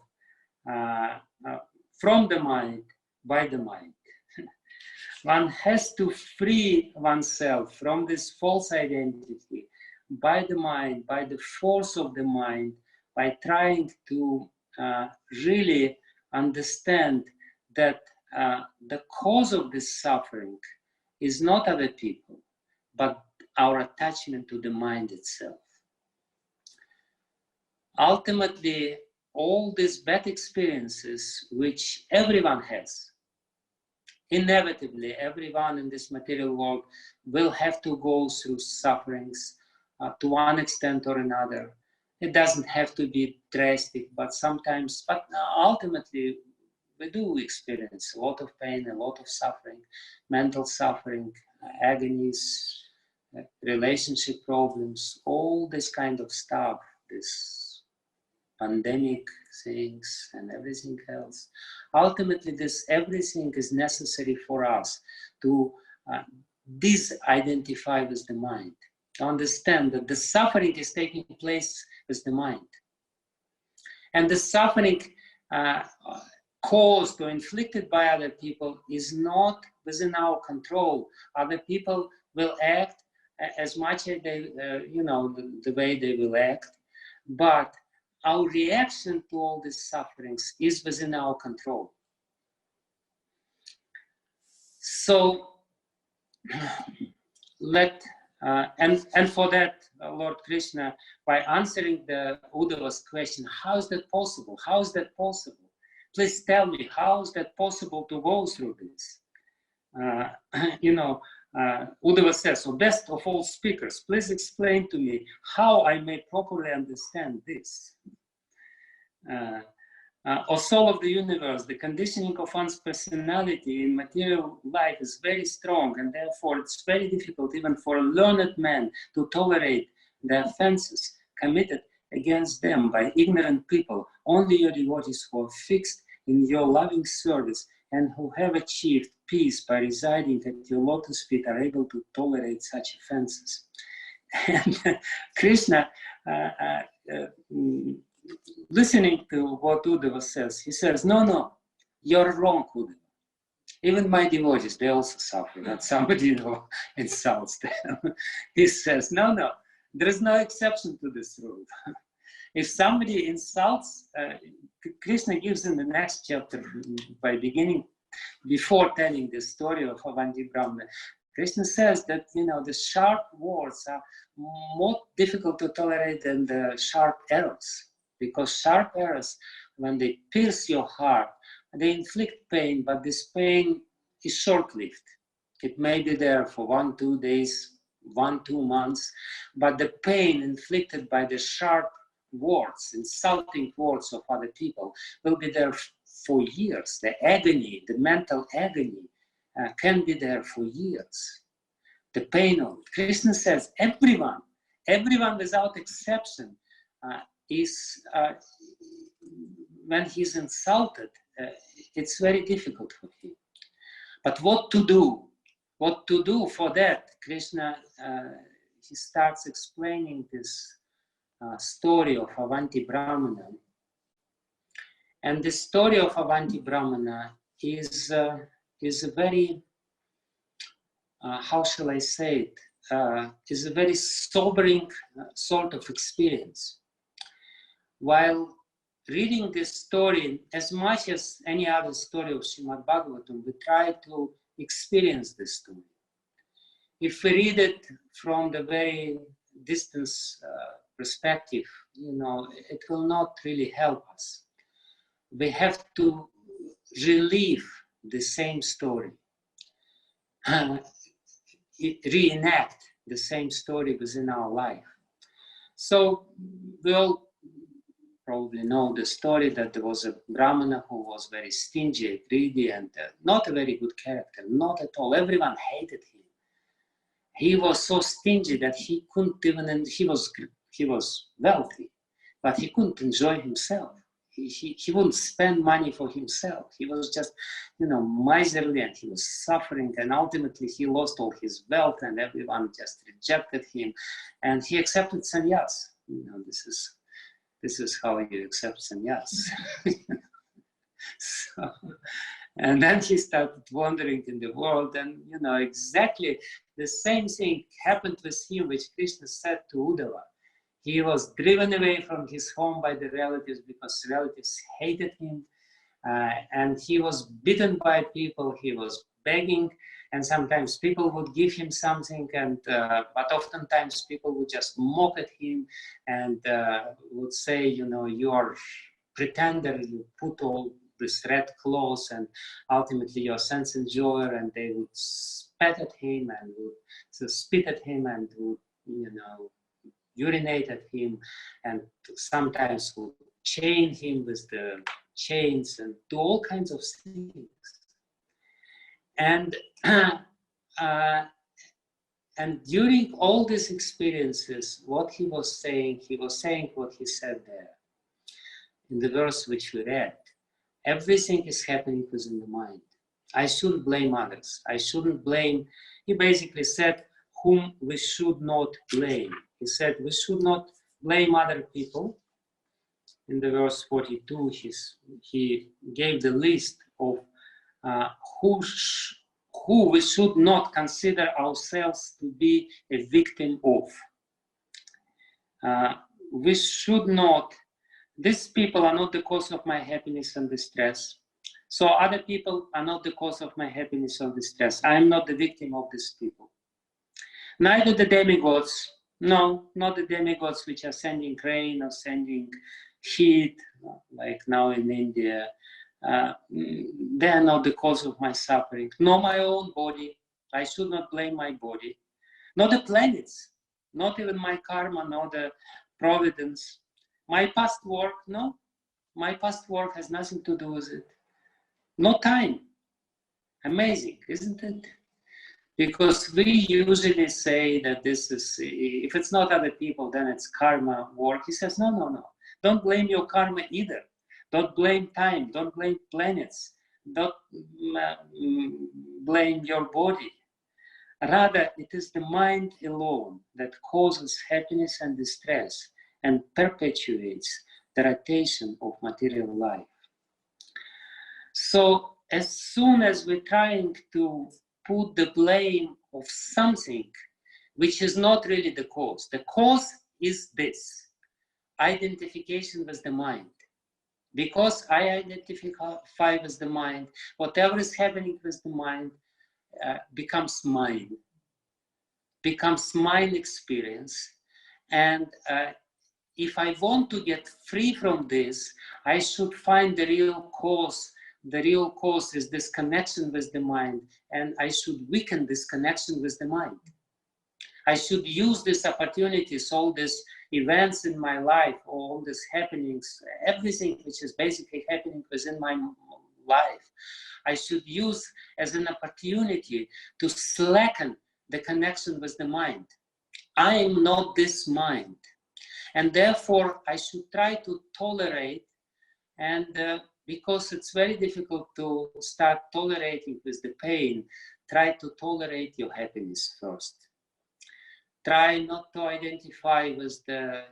from the mind by the mind. One has to free oneself from this false identity by the mind, by the force of the mind, by trying to really understand that the cause of this suffering is not other people, but our attachment to the mind itself. Ultimately, all these bad experiences, which everyone has, inevitably, everyone in this material world will have to go through sufferings to one extent or another. It doesn't have to be drastic, but ultimately, we do experience a lot of pain, a lot of suffering, mental suffering, agonies, relationship problems, all this kind of stuff, this pandemic things and everything else. Ultimately, this everything is necessary for us to disidentify with the mind, to understand that the suffering is taking place with the mind. And the suffering caused or inflicted by other people is not within our control. Other people will act as much as they, the way they will act, but our reaction to all these sufferings is within our control. So and for that, Lord Krishna, by answering the Uddhava's question, how is that possible? How is that possible? Please tell me, how is that possible to go through this? Uddhava says, so best of all speakers, please explain to me how I may properly understand this. O soul of the universe, the conditioning of one's personality in material life is very strong, and therefore it's very difficult even for a learned man to tolerate the offenses committed against them by ignorant people. Only your devotees who are fixed in your loving service and who have achieved peace by residing at your lotus feet are able to tolerate such offenses. And Krishna, listening to what Uddhava says, he says, no, you're wrong, Uddhava. Even my devotees, they also suffer that somebody insults them. He says, no, there is no exception to this rule. If somebody insults, Krishna gives in the next chapter, by beginning, before telling the story of Avanti Brahmana, Krishna says that, the sharp words are more difficult to tolerate than the sharp arrows. Because sharp arrows, when they pierce your heart, they inflict pain, but this pain is short-lived. It may be there for 1-2 days, 1-2 months, but the pain inflicted by the sharp words, insulting words of other people, will be there for years. The agony, the mental agony, can be there for years. The pain of it. Krishna says everyone without exception, is when he's insulted, it's very difficult for him. But what to do? What to do for that? Krishna, he starts explaining this story of Avanti Brahmana. And the story of Avanti Brahmana is a very, how shall I say it, is a very sobering sort of experience. While reading this story, as much as any other story of Srimad Bhagavatam, we try to experience this story. If we read it from the very distance perspective, it will not really help us. We have to relive the same story, reenact the same story within our life. So we all probably know the story that there was a Brahmana who was very stingy, greedy, and not a very good character, not at all. Everyone hated him. He was so stingy that he couldn't even, he was wealthy, but he couldn't enjoy himself. He wouldn't spend money for himself. He was just, miserly, and he was suffering, and ultimately he lost all his wealth, and everyone just rejected him, and he accepted sannyas. This is how you accept sannyas. So, and then he started wandering in the world, and exactly the same thing happened with him, which Krishna said to Uddhava. He was driven away from his home by the relatives because relatives hated him, and he was beaten by people. He was begging, and sometimes people would give him something, and but oftentimes people would just mock at him and would say, you are pretender, you put all this red clothes, and ultimately you're a sense enjoyer, and they would spat at him and would spit at him and would, urinate at him, and sometimes would chain him with the chains and do all kinds of things. And during all these experiences, what he was saying what he said there in the verse which we read. Everything is happening within the mind. I shouldn't blame others. I shouldn't blame. He basically said whom we should not blame. He said we should not blame other people. In the verse 42, he gave the list of who we should not consider ourselves to be a victim of. We should not, these people are not the cause of my happiness and distress. So other people are not the cause of my happiness or distress. I am not the victim of these people. Neither the demigods, no, not the demigods which are sending rain or sending heat, like now in India. They are not the cause of my suffering. Nor my own body. I should not blame my body. Not the planets, not even my karma, nor the providence. My past work, no. My past work has nothing to do with it. No time. Amazing, isn't it? Because we usually say that this is, if it's not other people, then it's karma work. He says, no, no, no. Don't blame your karma either. Don't blame time. Don't blame planets. Don't blame your body. Rather, it is the mind alone that causes happiness and distress and perpetuates the rotation of material life. So as soon as we're trying to put the blame of something which is not really the cause is this, identification with the mind. Because I identify with the mind, whatever is happening with the mind becomes mine experience. And if I want to get free from this, I should find the real cause. The real cause is this connection with the mind, and I should weaken this connection with the mind. I should use these opportunities, all these events in my life, all these happenings, everything which is basically happening within my life, I should use as an opportunity to slacken the connection with the mind. I am not this mind, and therefore I should try to tolerate, and because it's very difficult to start tolerating with the pain, try to tolerate your happiness first. Try not to identify with the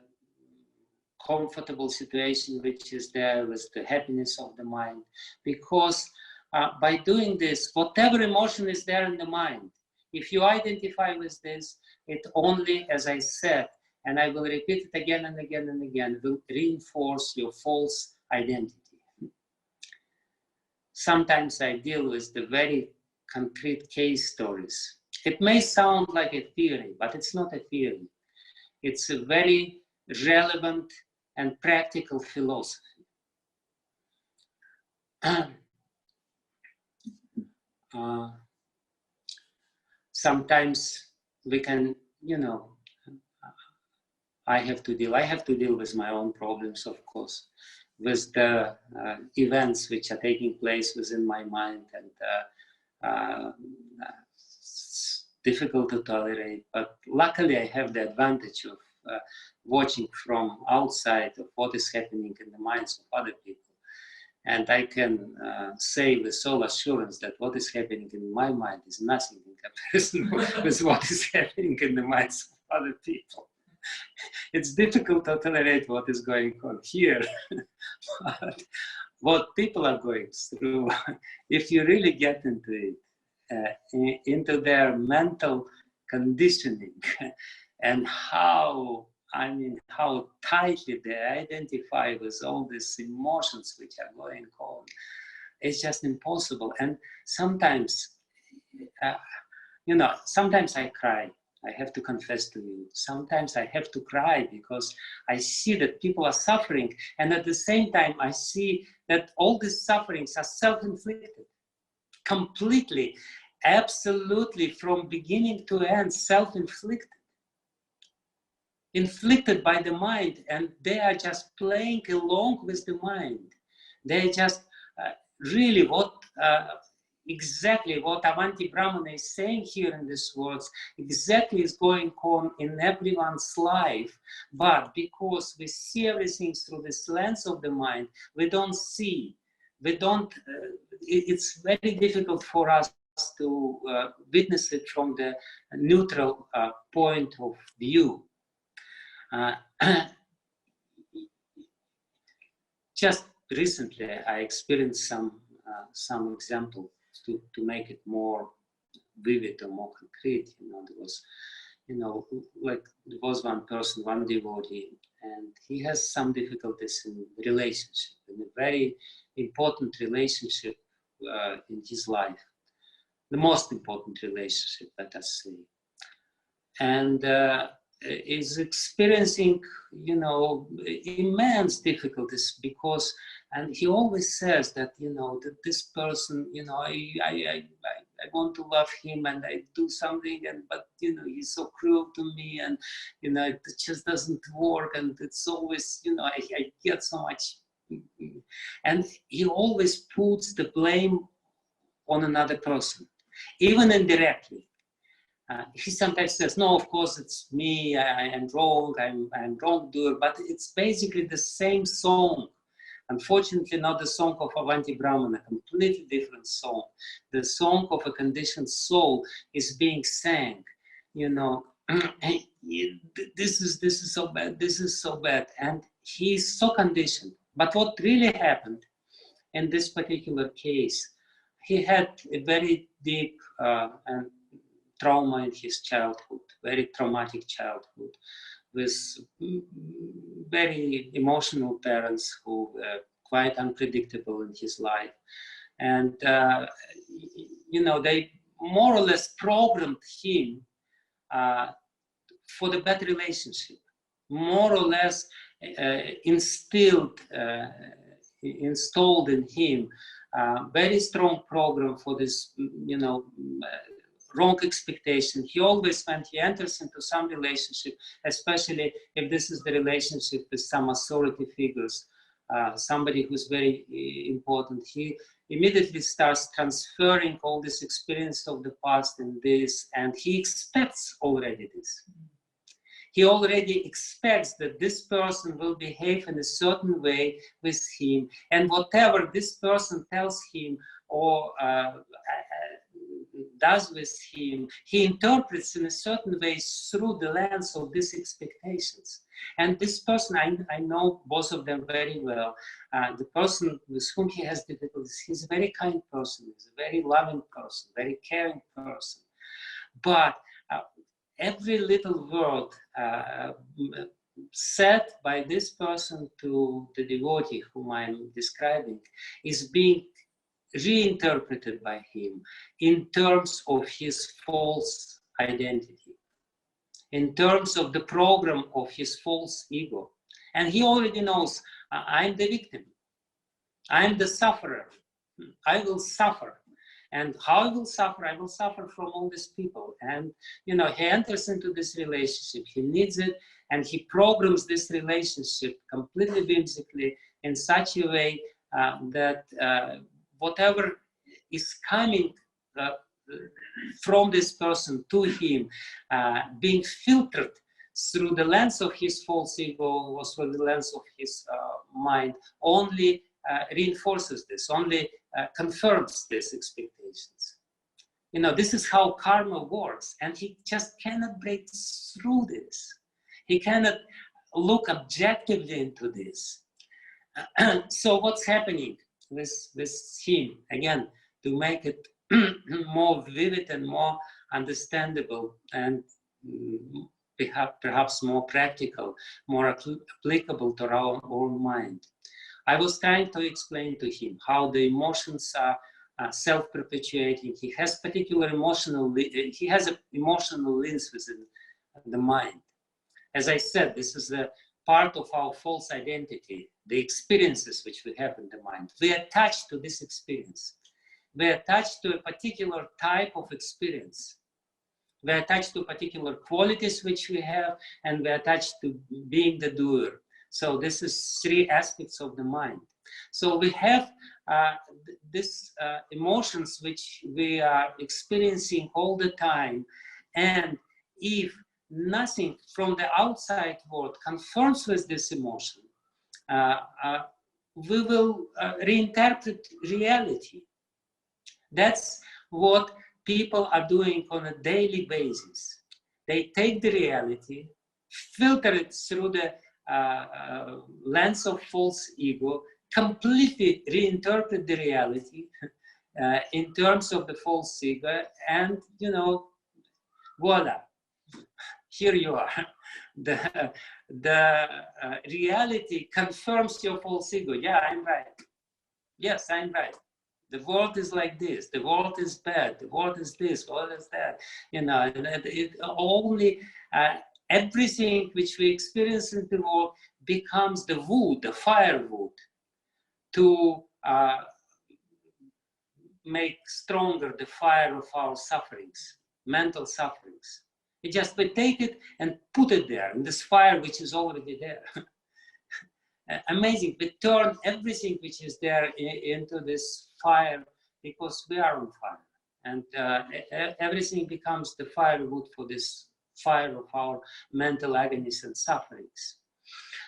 comfortable situation which is there, with the happiness of the mind, because by doing this, whatever emotion is there in the mind, if you identify with this, it only, as I said, and I will repeat it again and again and again, will reinforce your false identity. Sometimes I deal with the very concrete case stories. It may sound like a theory, but it's not a theory. It's a very relevant and practical philosophy. Sometimes we can, I have to deal with my own problems, of course, with the events which are taking place within my mind, and it's difficult to tolerate. But luckily I have the advantage of watching from outside of what is happening in the minds of other people. And I can say with all assurance that what is happening in my mind is nothing in comparison with what is happening in the minds of other people. It's difficult to tolerate what is going on here, but what people are going through, if you really get into it, into their mental conditioning, and how tightly they identify with all these emotions which are going on, it's just impossible. And sometimes, sometimes I cry. I have to confess to you. Sometimes I have to cry because I see that people are suffering, and at the same time I see that all these sufferings are self-inflicted, completely, absolutely, from beginning to end, self-inflicted. Inflicted by the mind, and they are just playing along with the mind. They just really exactly what Avanti Brahmana is saying here in these words, exactly is going on in everyone's life. But because we see everything through this lens of the mind, we don't see we don't, it's very difficult for us to witness it from the neutral point of view. Just recently, I experienced some example to make it more vivid or more concrete. There was, like there was one person, one devotee, and he has some difficulties in relationship, in a very important relationship in his life, the most important relationship, let us say, and is experiencing, immense difficulties because, and he always says that, that this person, I want to love him and I do something, but he's so cruel to me, and it just doesn't work, and it's always, I get so much, and he always puts the blame on another person, even indirectly. He sometimes says, no, of course it's me, I am wrong, I'm wrongdoer, but it's basically the same song. Unfortunately, not the song of Avanti Brahman, a completely different song. The song of a conditioned soul is being sang, this is so bad, this is so bad, and he's so conditioned. But what really happened in this particular case, he had a very deep and trauma in his childhood, very traumatic childhood, with very emotional parents who were quite unpredictable in his life. And, they more or less programmed him for the bad relationship, more or less installed in him very strong program for this, wrong expectation. He always, when he enters into some relationship, especially if this is the relationship with some authority figures, somebody who's very important, he immediately starts transferring all this experience of the past in this, and he expects already this. He already expects that this person will behave in a certain way with him, and whatever this person tells him or does with him, he interprets in a certain way through the lens of these expectations. And this person, I know both of them very well. The person with whom he has difficulties, he's a very kind person, he's a very loving person, very caring person. But every little word said by this person to the devotee whom I'm describing is being reinterpreted by him in terms of his false identity, in terms of the program of his false ego. And he already knows, I'm the victim, I'm the sufferer, I will suffer. And how I will suffer? I will suffer from all these people. And, he enters into this relationship, he needs it, and he programs this relationship completely whimsically in such a way that whatever is coming from this person to him, being filtered through the lens of his false ego or through the lens of his mind, only reinforces this, only confirms these expectations. This is how karma works, and he just cannot break through this. He cannot look objectively into this. So what's happening with him? Again, to make it more vivid and more understandable and perhaps more practical, more applicable to our own mind. I was trying to explain to him how the emotions are self-perpetuating. He has particular he has an emotional lens within the mind. As I said, this is a part of our false identity, the experiences which we have in the mind. We attach to this experience. We attach to a particular type of experience. We attach to particular qualities which we have, and we attach to being the doer. So this is three aspects of the mind. So we have these emotions which we are experiencing all the time. And if nothing from the outside world confirms with this emotion, we will reinterpret reality. That's what people are doing on a daily basis. They take the reality, filter it through the lens of false ego, completely reinterpret the reality in terms of the false ego, and voila, here you are. The reality confirms your false ego. Yeah, I'm right. Yes, I'm right. The world is like this. The world is bad. The world is this. The world is that. It only everything which we experience in the world becomes the wood, the firewood, to make stronger the fire of our sufferings, mental sufferings. We take it and put it there in this fire which is already there. Amazing. We turn everything which is there into this fire because we are on fire. And everything becomes the firewood for this fire of our mental agonies and sufferings.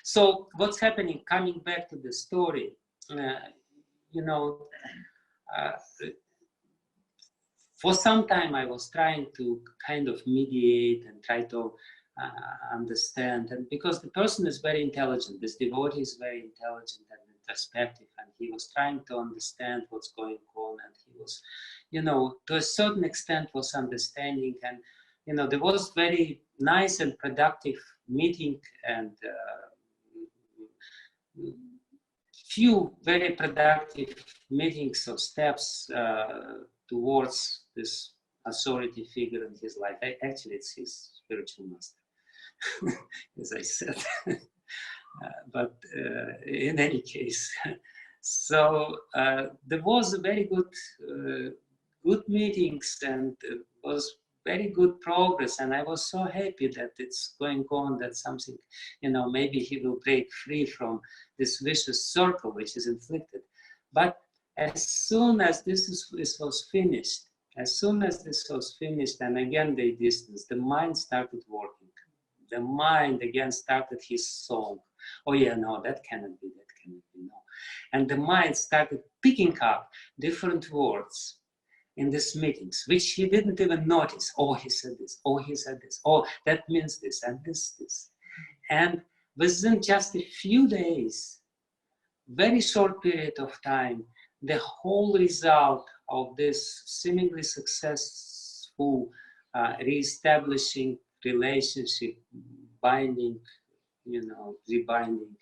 So what's happening, coming back to the story, for some time I was trying to kind of mediate and try to understand, and because the person is very intelligent, this devotee is very intelligent and introspective, and he was trying to understand what's going on, and he was, to a certain extent was understanding, and there was very nice and productive meeting, and few very productive meetings or steps towards this authority figure in his life. Actually, it's his spiritual master, as I said. But in any case, so there was a very good meetings, and was very good progress, and I was so happy that it's going on, that something, maybe he will break free from this vicious circle which is inflicted. But as soon as this was finished, and again they distanced, the mind started working. The mind again started his song. Oh yeah, no, that cannot be, no. And the mind started picking up different words in these meetings, which he didn't even notice. Oh, he said this. Oh, he said this. Oh, that means this and this. And within just a few days, very short period of time, the whole result of this seemingly successful re-establishing relationship, binding, rebinding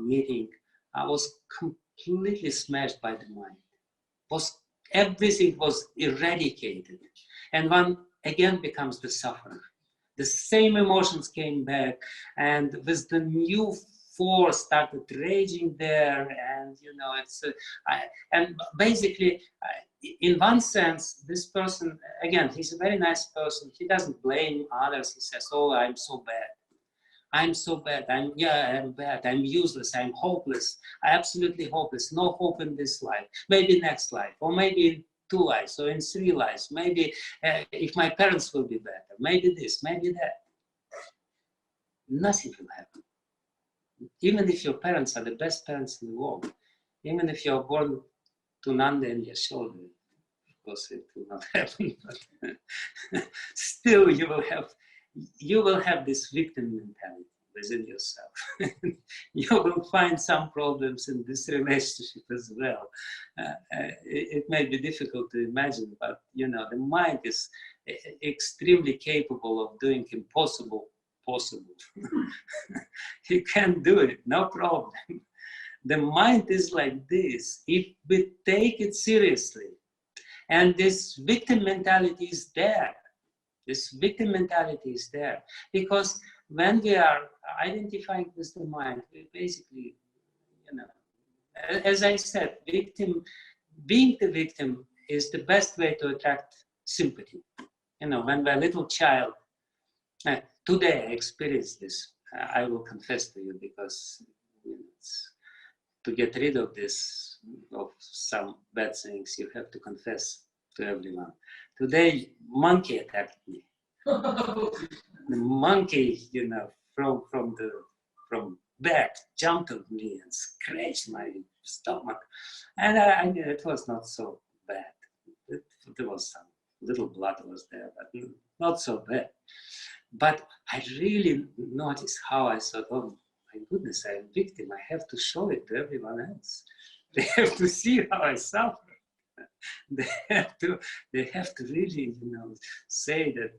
meeting, was completely smashed by the mind. Everything was eradicated, and one again becomes the sufferer. The same emotions came back, and with the new force started raging there, and and basically, in one sense, this person, again, he's a very nice person. He doesn't blame others. He says, "Oh, I'm so bad. I'm so bad. I'm bad. I'm useless. I'm hopeless. Absolutely hopeless. No hope in this life. Maybe next life, or maybe in 2 lives, or in 3 lives. Maybe if my parents will be better. Maybe this, maybe that." Nothing will happen. Even if your parents are the best parents in the world, even if you're born to Nanda and Yashoda, of course it will not happen, but still you will have this victim mentality within yourself. You will find some problems in this relationship as well. It may be difficult to imagine, but the mind is extremely capable of doing impossible possible. You can do it, no problem. The mind is like this. If we take it seriously, and this victim mentality is there, because when we are identifying with the mind, we basically, as I said, being the victim is the best way to attract sympathy. When we're a little child, today I experienced this. I will confess to you, because to get rid of some bad things, you have to confess to everyone. Today, monkey attacked me. The monkey, from bat jumped on me and scratched my stomach. And it was not so bad. There was some little blood was there, but not so bad. But I really noticed how I thought, oh my goodness, I'm a victim. I have to show it to everyone else. They have to see how I suffer. They have to really, say that,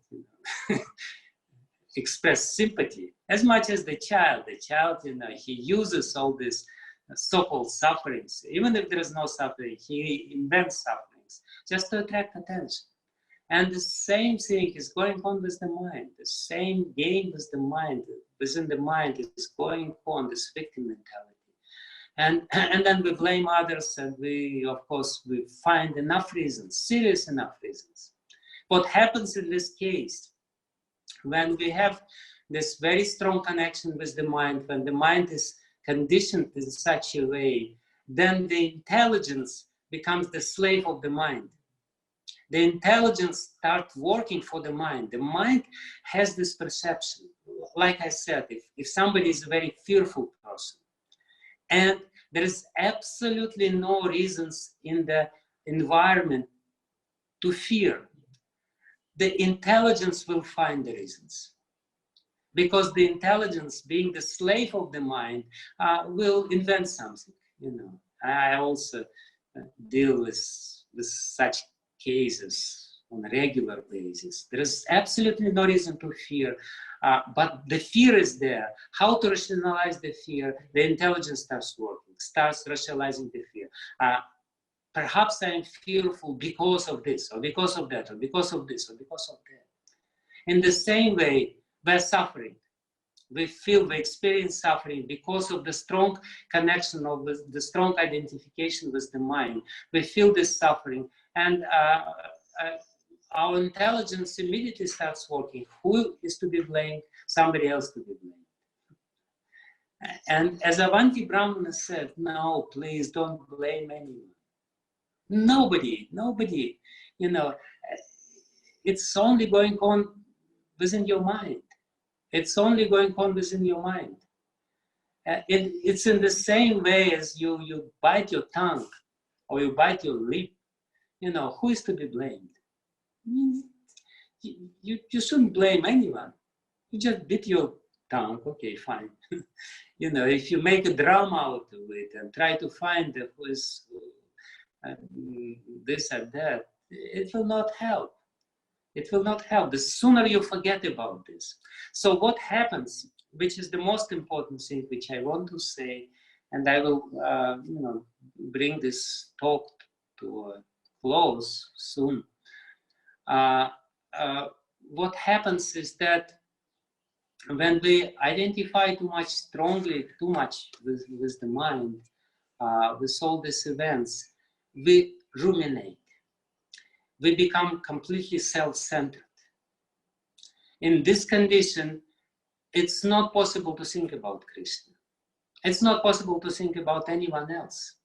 express sympathy as much as the child. The child, he uses all these so-called sufferings. Even if there is no suffering, he invents sufferings just to attract attention. And the same thing is going on with the mind. The same game with the mind, within the mind is going on, this victim mentality. And then we blame others, and we find enough reasons, serious enough reasons. What happens in this case, when we have this very strong connection with the mind, when the mind is conditioned in such a way, then the intelligence becomes the slave of the mind. The intelligence starts working for the mind. The mind has this perception. Like I said, if somebody is a very fearful person, and there is absolutely no reasons in the environment to fear, the intelligence will find the reasons. Because the intelligence, being the slave of the mind, will invent something. I also deal with such cases on a regular basis. There is absolutely no reason to fear, but the fear is there. How to rationalize the fear? The intelligence starts working, starts rationalizing the fear. Perhaps I'm fearful because of this, or because of that, or because of this, or because of that. In the same way, we're suffering. We experience suffering because of the strong connection, of the strong identification with the mind. We feel this suffering, and our intelligence immediately starts working. Who is to be blamed? Somebody else to be blamed. And as Avanti Brahmana said, no, please don't blame anyone. Nobody. It's only going on within your mind. It's only going on within your mind. It's in the same way as you bite your tongue or you bite your lip. Who is to be blamed? You shouldn't blame anyone. You just bit your tongue, okay, fine. If you make a drama out of it and try to find who is this or that, it will not help. It will not help. The sooner you forget about this. So what happens, which is the most important thing which I want to say, and I will bring this talk to a close soon. What happens is that when we identify too much with the mind, with all these events, we ruminate. We become completely self-centered. In this condition, it's not possible to think about Krishna. It's not possible to think about anyone else.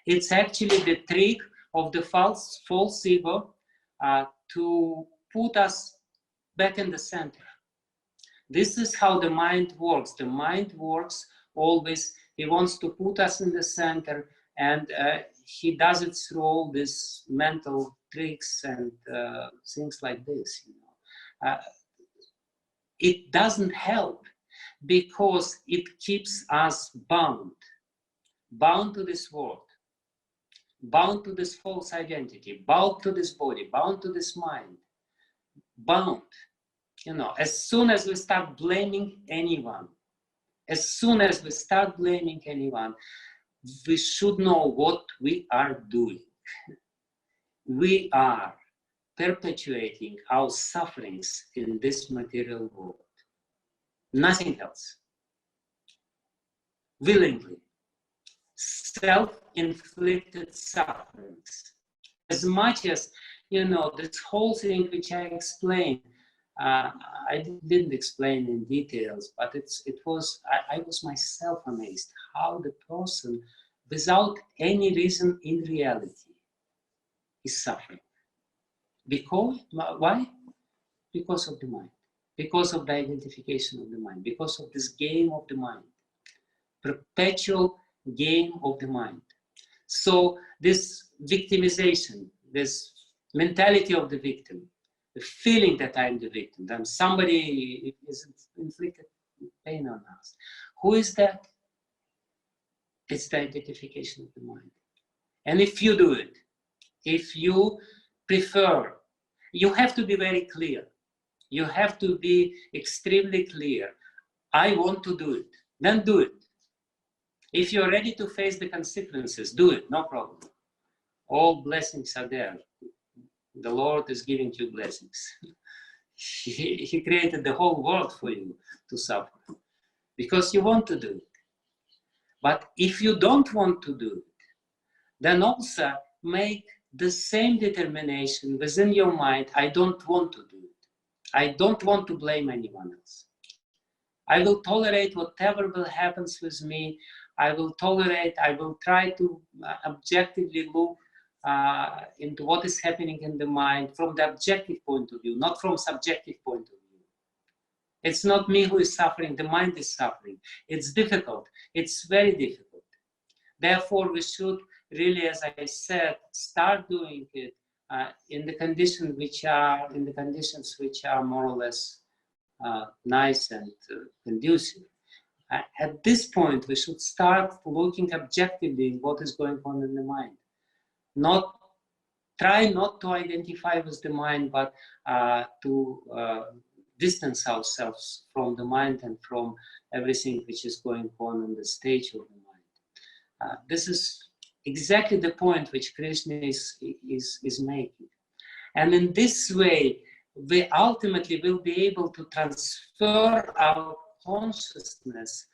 It's actually the trick of the false ego to put us back in the center. This is how the mind works. The mind works always. He wants to put us in the center, and he does it through all these mental tricks and things like this. It doesn't help because it keeps us bound to this world, bound to this false identity, bound to this body, bound to this mind, bound. As soon as we start blaming anyone, we should know what we are doing. We are perpetuating our sufferings in this material world. Nothing else. Willingly. Self-inflicted sufferings. As much as, this whole thing which I explained, I didn't explain in details, but I was myself amazed how the person, without any reason in reality, is suffering. Why? Because of the mind. Because of the identification of the mind. Because of this game of the mind. perpetual game of the mind. So this victimization, this mentality of the victim, the feeling that I'm the victim, that somebody is inflicted pain on us. Who is that? It's the identification of the mind. And if you do it, if you prefer, you have to be very clear. You have to be extremely clear. I want to do it. Then do it. If you're ready to face the consequences, do it. No problem. All blessings are there. The Lord is giving you blessings. He created the whole world for you to suffer because you want to do it. But if you don't want to do it, then also make the same determination within your mind. I don't want to do it. I don't want to blame anyone else. I will tolerate whatever will happen with me. I will tolerate, I will try to objectively look into what is happening in the mind from the objective point of view, not from subjective point of view. It's not me who is suffering, the mind is suffering. It's difficult, it's very difficult. Therefore, we should really, as I said, start doing it in the conditions which are more or less nice and conducive. At this point, we should start looking objectively at what is going on in the mind. Try not to identify with the mind, but to distance ourselves from the mind and from everything which is going on the stage of the mind. This is exactly the point which Krishna is making. And in this way, we ultimately will be able to transfer our consciousness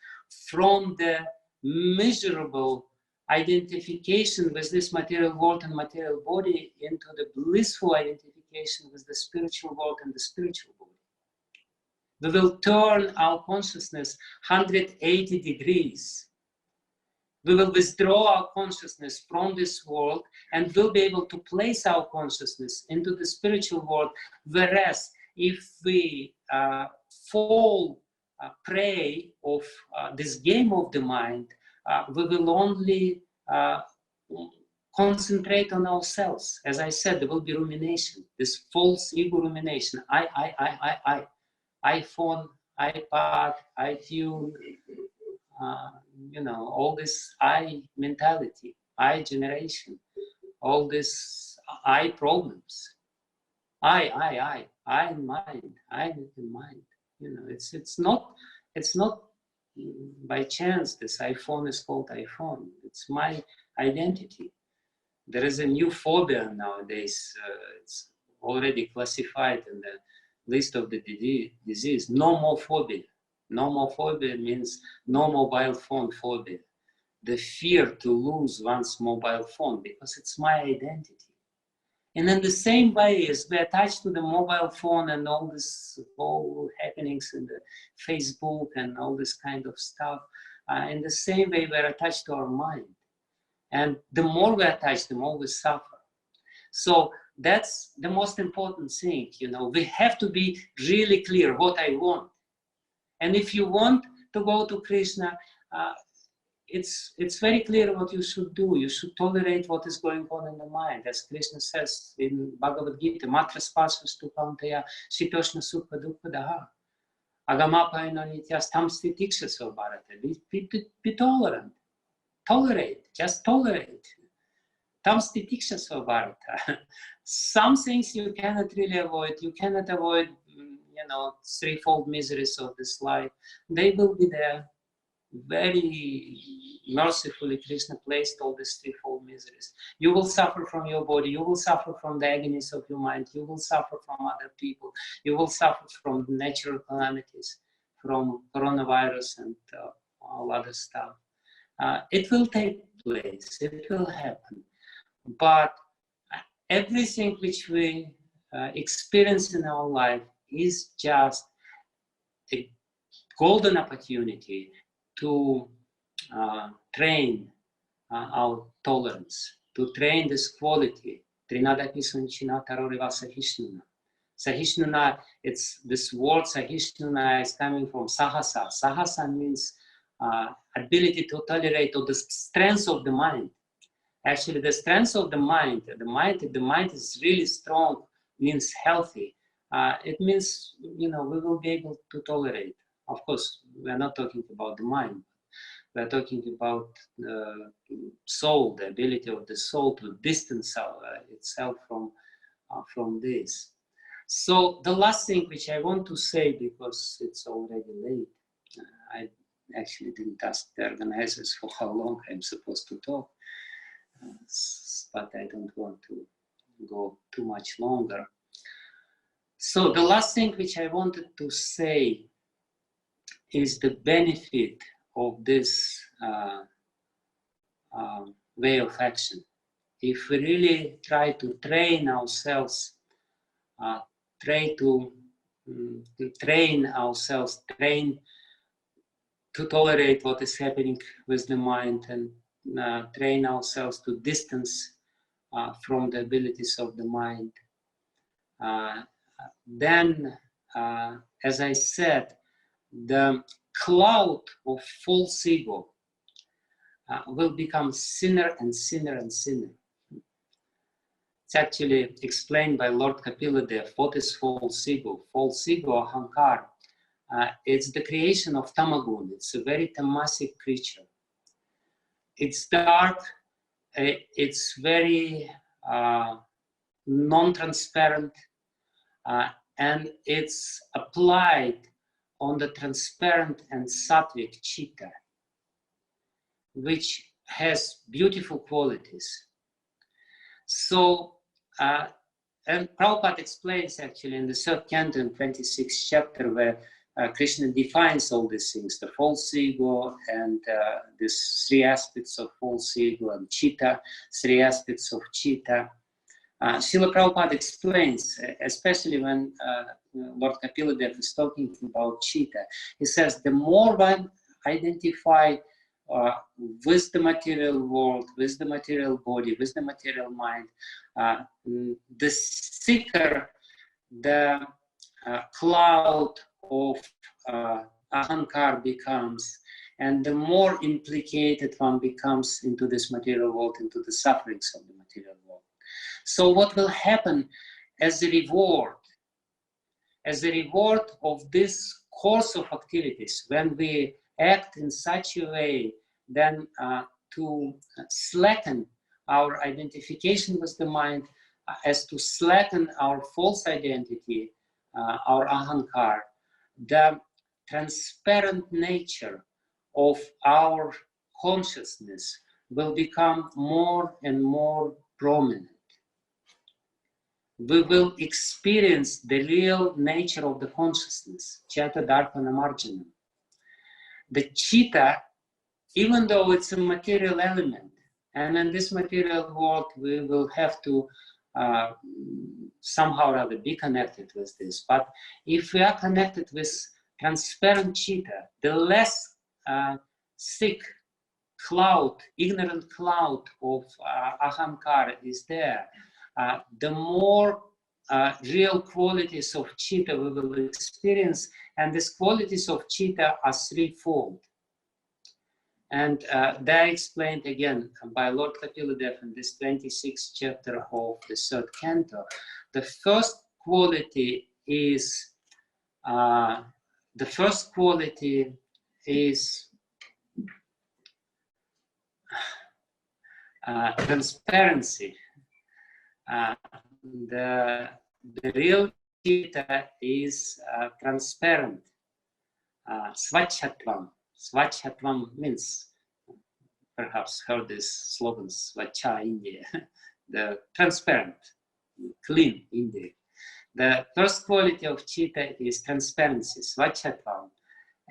from the miserable identification with this material world and material body into the blissful identification with the spiritual world and the spiritual body. We will turn our consciousness 180 degrees. We will withdraw our consciousness from this world and we'll be able to place our consciousness into the spiritual world. Whereas if we fall prey of this game of the mind, we will only concentrate on ourselves. As I said, there will be rumination, this false ego rumination. I. iPhone, iPad, iTunes, all this I mentality, I generation, all this I problems. I in mind, I in mind. It's not by chance this iPhone is called iPhone. It's my identity. There is a new phobia nowadays. It's already classified in the list of the disease. Nomophobia. Nomophobia means no mobile phone phobia. The fear to lose one's mobile phone because it's my identity. And in the same way as we attach to the mobile phone and all happenings in the Facebook and all this kind of stuff, in the same way we're attached to our mind. And the more we attach, the more we suffer. So that's the most important thing, we have to be really clear what I want. And if you want to go to Krishna, it's very clear what you should do. You should tolerate what is going on in the mind. As Krishna says in Bhagavad Gita, Matra spasvas tu kaunteya sitoshna sukha dukkha daha. Agamapayana nityas tam stitikshasva bharata. Be tolerant. Tolerate. Just tolerate. Tam stitikshasva bharata. Some things you cannot really avoid. You cannot avoid, threefold miseries of this life. They will be there. Very mercifully, Krishna placed all these threefold miseries. You will suffer from your body. You will suffer from the agonies of your mind. You will suffer from other people. You will suffer from natural calamities, from coronavirus and all other stuff. It will take place. It will happen. But everything which we experience in our life is just a golden opportunity to train our tolerance, to train this quality. Trinadapi sunchina taroriva sahishnuna. Sahishnuna, it's this word sahishnuna is coming from sahasa. Sahasa means ability to tolerate, or the strength of the mind. Actually, the strength of the mind, if the mind is really strong, means healthy. It means, we will be able to tolerate. Of course, we are not talking about the mind. We are talking about the soul, the ability of the soul to distance itself from this. So the last thing which I want to say, because it's already late, I actually didn't ask the organizers for how long I'm supposed to talk, but I don't want to go too much longer. So the last thing which I wanted to say is the benefit of this way of action. If we really try to train ourselves, train to tolerate what is happening with the mind, and train ourselves to distance from the abilities of the mind, then, as I said, the cloud of false ego will become thinner and thinner and thinner. It's actually explained by Lord Kapila. What is false ego? False ego, ahankar, it's the creation of tamagun. It's a very tamasic creature. It's dark, it's very non-transparent, and it's applied on the transparent and sattvic chitta, which has beautiful qualities. So, and Prabhupada explains actually in the 3rd canto and 26th chapter, where Krishna defines all these things, the false ego and these 3 aspects of false ego, and chitta, 3 aspects of chitta. Srila Prabhupada explains, especially when Lord Kapila is talking about chitta, he says the more one identify with the material world, with the material body, with the material mind, the thicker the cloud of ahankar becomes, and the more implicated one becomes into this material world, into the sufferings of the material world. So what will happen as a reward of this course of activities, when we act in such a way then to slacken our identification with the mind, as to slacken our false identity, our ahankar, the transparent nature of our consciousness will become more and more prominent. We will experience the real nature of the consciousness, Chitta Darpana Marjanam. The chitta, even though it's a material element, and in this material world we will have to somehow or other be connected with this, but if we are connected with transparent chitta, the less thick cloud, ignorant cloud of ahankara is there, the more real qualities of chitta we will experience, and these qualities of chitta are 3-fold. And they are explained again by Lord Kapila in this 26th chapter of the 3rd canto. The first quality is transparency. The real chitta is transparent. Svachhatvam. Svachhatvam means, perhaps heard this slogan, Svacha India, the transparent, clean India. The first quality of chitta is transparency, Svachhatvam.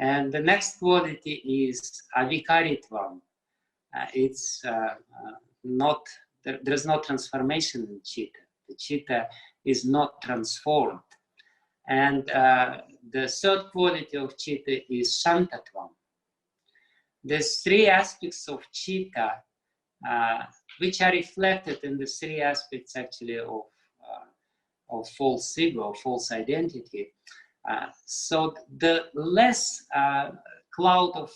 And the next quality is Avikaritvam. It's not, there's no transformation in chitta. The chitta is not transformed. And the 3rd quality of chitta is Shantatvam. There's 3 aspects of chitta which are reflected in the 3 aspects actually of false ego, false identity. So the less cloud of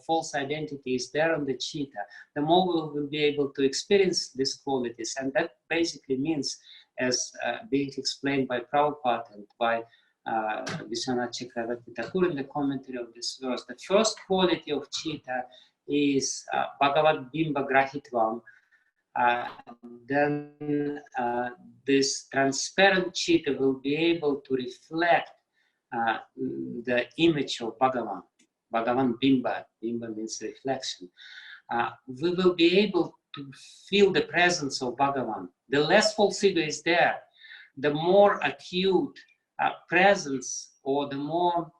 false identity is there on the chitta, the more we will be able to experience these qualities. And that basically means, as being explained by Prabhupada and by Vishwanath Chakravarti Thakur in the commentary of this verse, the first quality of chitta is Bhagavad Bimba Grahitvam. Then this transparent chitta will be able to reflect the image of Bhagavan. Bhagavan Bimba. Bimba means reflection. We will be able to feel the presence of Bhagavan. The less false ego is there, the more acute presence, or the more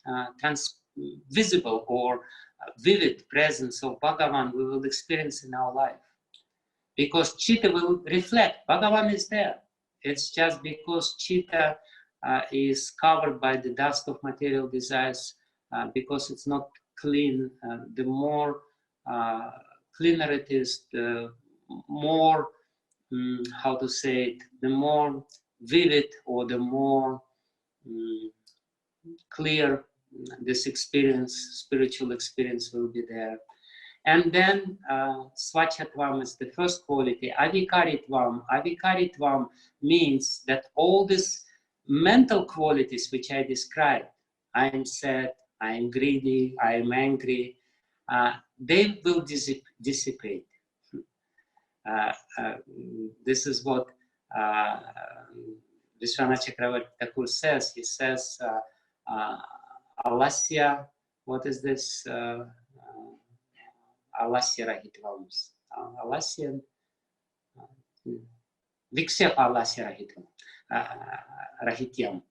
visible or vivid presence of Bhagavan we will experience in our life. Because chitta will reflect, Bhagavan is there. It's just because chitta is covered by the dust of material desires, because it's not clean. The more cleaner it is, the more, how to say it, the more vivid or the more clear this experience, spiritual experience will be there. And then Swachatvam is the first quality. Avikaritvam. Avikaritvam means that all these mental qualities which I described, I am sad, I am greedy, I am angry, they will dissipate. This is what Vishwanath Chakravarti Thakur says. He says, Alasya, what is this? Alasya Rahitvams. Alasya, Vikshepa Alasya Rahityam.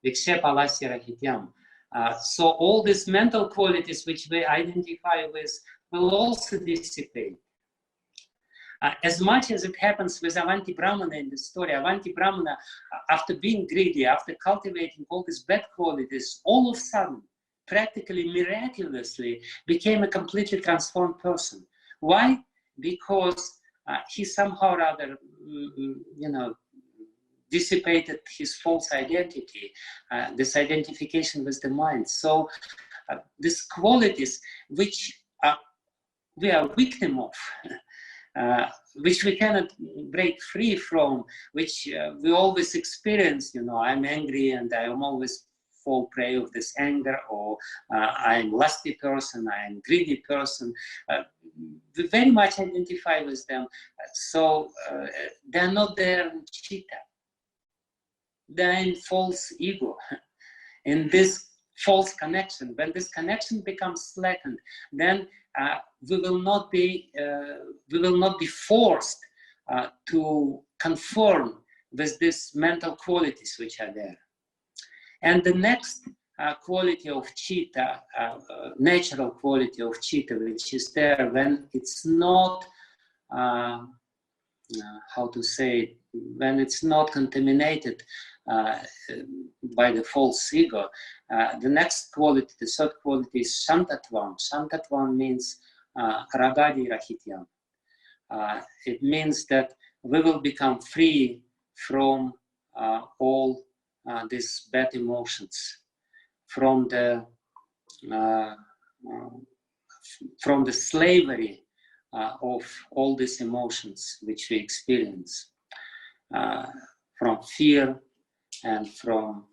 Vikshepa Alasya Rahityam. So all these mental qualities which we identify with will also dissipate. As much as it happens with Avanti Brahmana in the story, Avanti Brahmana, after being greedy, after cultivating all these bad qualities, all of a sudden, practically miraculously, became a completely transformed person. Why? Because he somehow or other, dissipated his false identity, this identification with the mind. So these qualities which we are victim of, which we cannot break free from, which we always experience, I'm angry and I am always fall prey of this anger, or I'm lusty person, I'm greedy person. We very much identify with them. So they're not there in chitta. They're in false ego, in this false connection. When this connection becomes slackened, then we will not be forced to conform with these mental qualities which are there. And the next quality of chitta, natural quality of chitta, which is there when it's not, how to say it, when it's not contaminated by the false ego. The next quality, the third quality is Shantatvam. Shantatvam means Ragadi Rahityam. It means that we will become free from all these bad emotions, from the slavery of all these emotions which we experience, from fear and from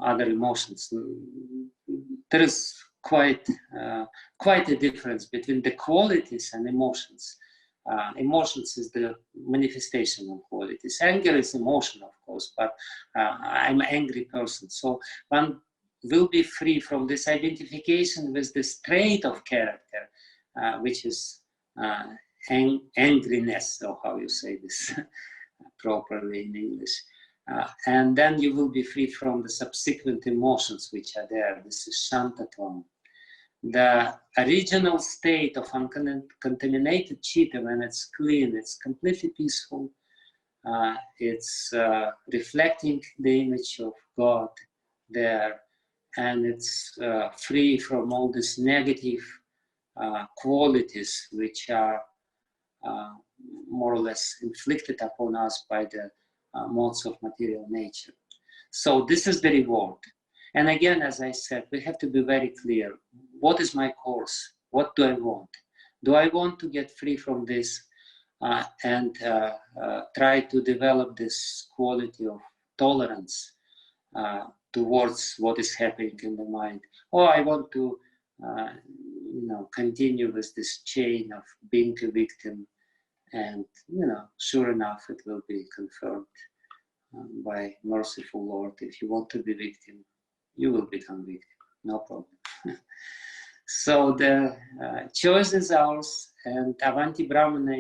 other emotions. There is quite a difference between the qualities and emotions. Emotions is the manifestation of qualities. Anger is emotion, of course, but I'm an angry person. So one will be free from this identification with this trait of character, which is angriness, or how you say this properly in English. And then you will be free from the subsequent emotions which are there. This is Shantatvam. The original state of uncontaminated chitta, when it's clean, it's completely peaceful. It's reflecting the image of God there, and it's free from all these negative qualities which are more or less inflicted upon us by the modes of material nature. So this is the reward. And again, as I said, we have to be very clear. What is my course? What do I want? Do I want to get free from this and try to develop this quality of tolerance towards what is happening in the mind? Or I want to continue with this chain of being a victim, and sure enough it will be confirmed by merciful Lord. If you want to be victim, you will become victim, no problem. So the choice is ours, and Avanti Brahmana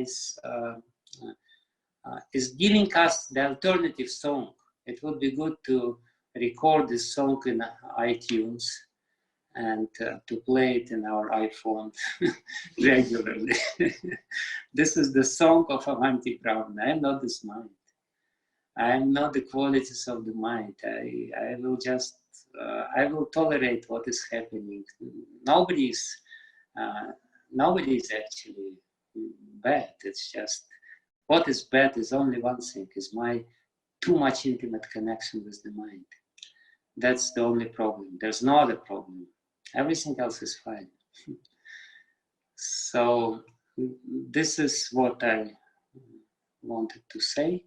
is giving us the alternative song. It would be good to record this song in iTunes and to play it in our iPhone regularly. This is the song of Avanti Brahmana. I am not this mind. I am not the qualities of the mind. I will just, I will tolerate what is happening. Nobody is actually bad. It's just, what is bad is only one thing, is my too much intimate connection with the mind. That's the only problem. There's no other problem. Everything else is fine. So this is what I wanted to say.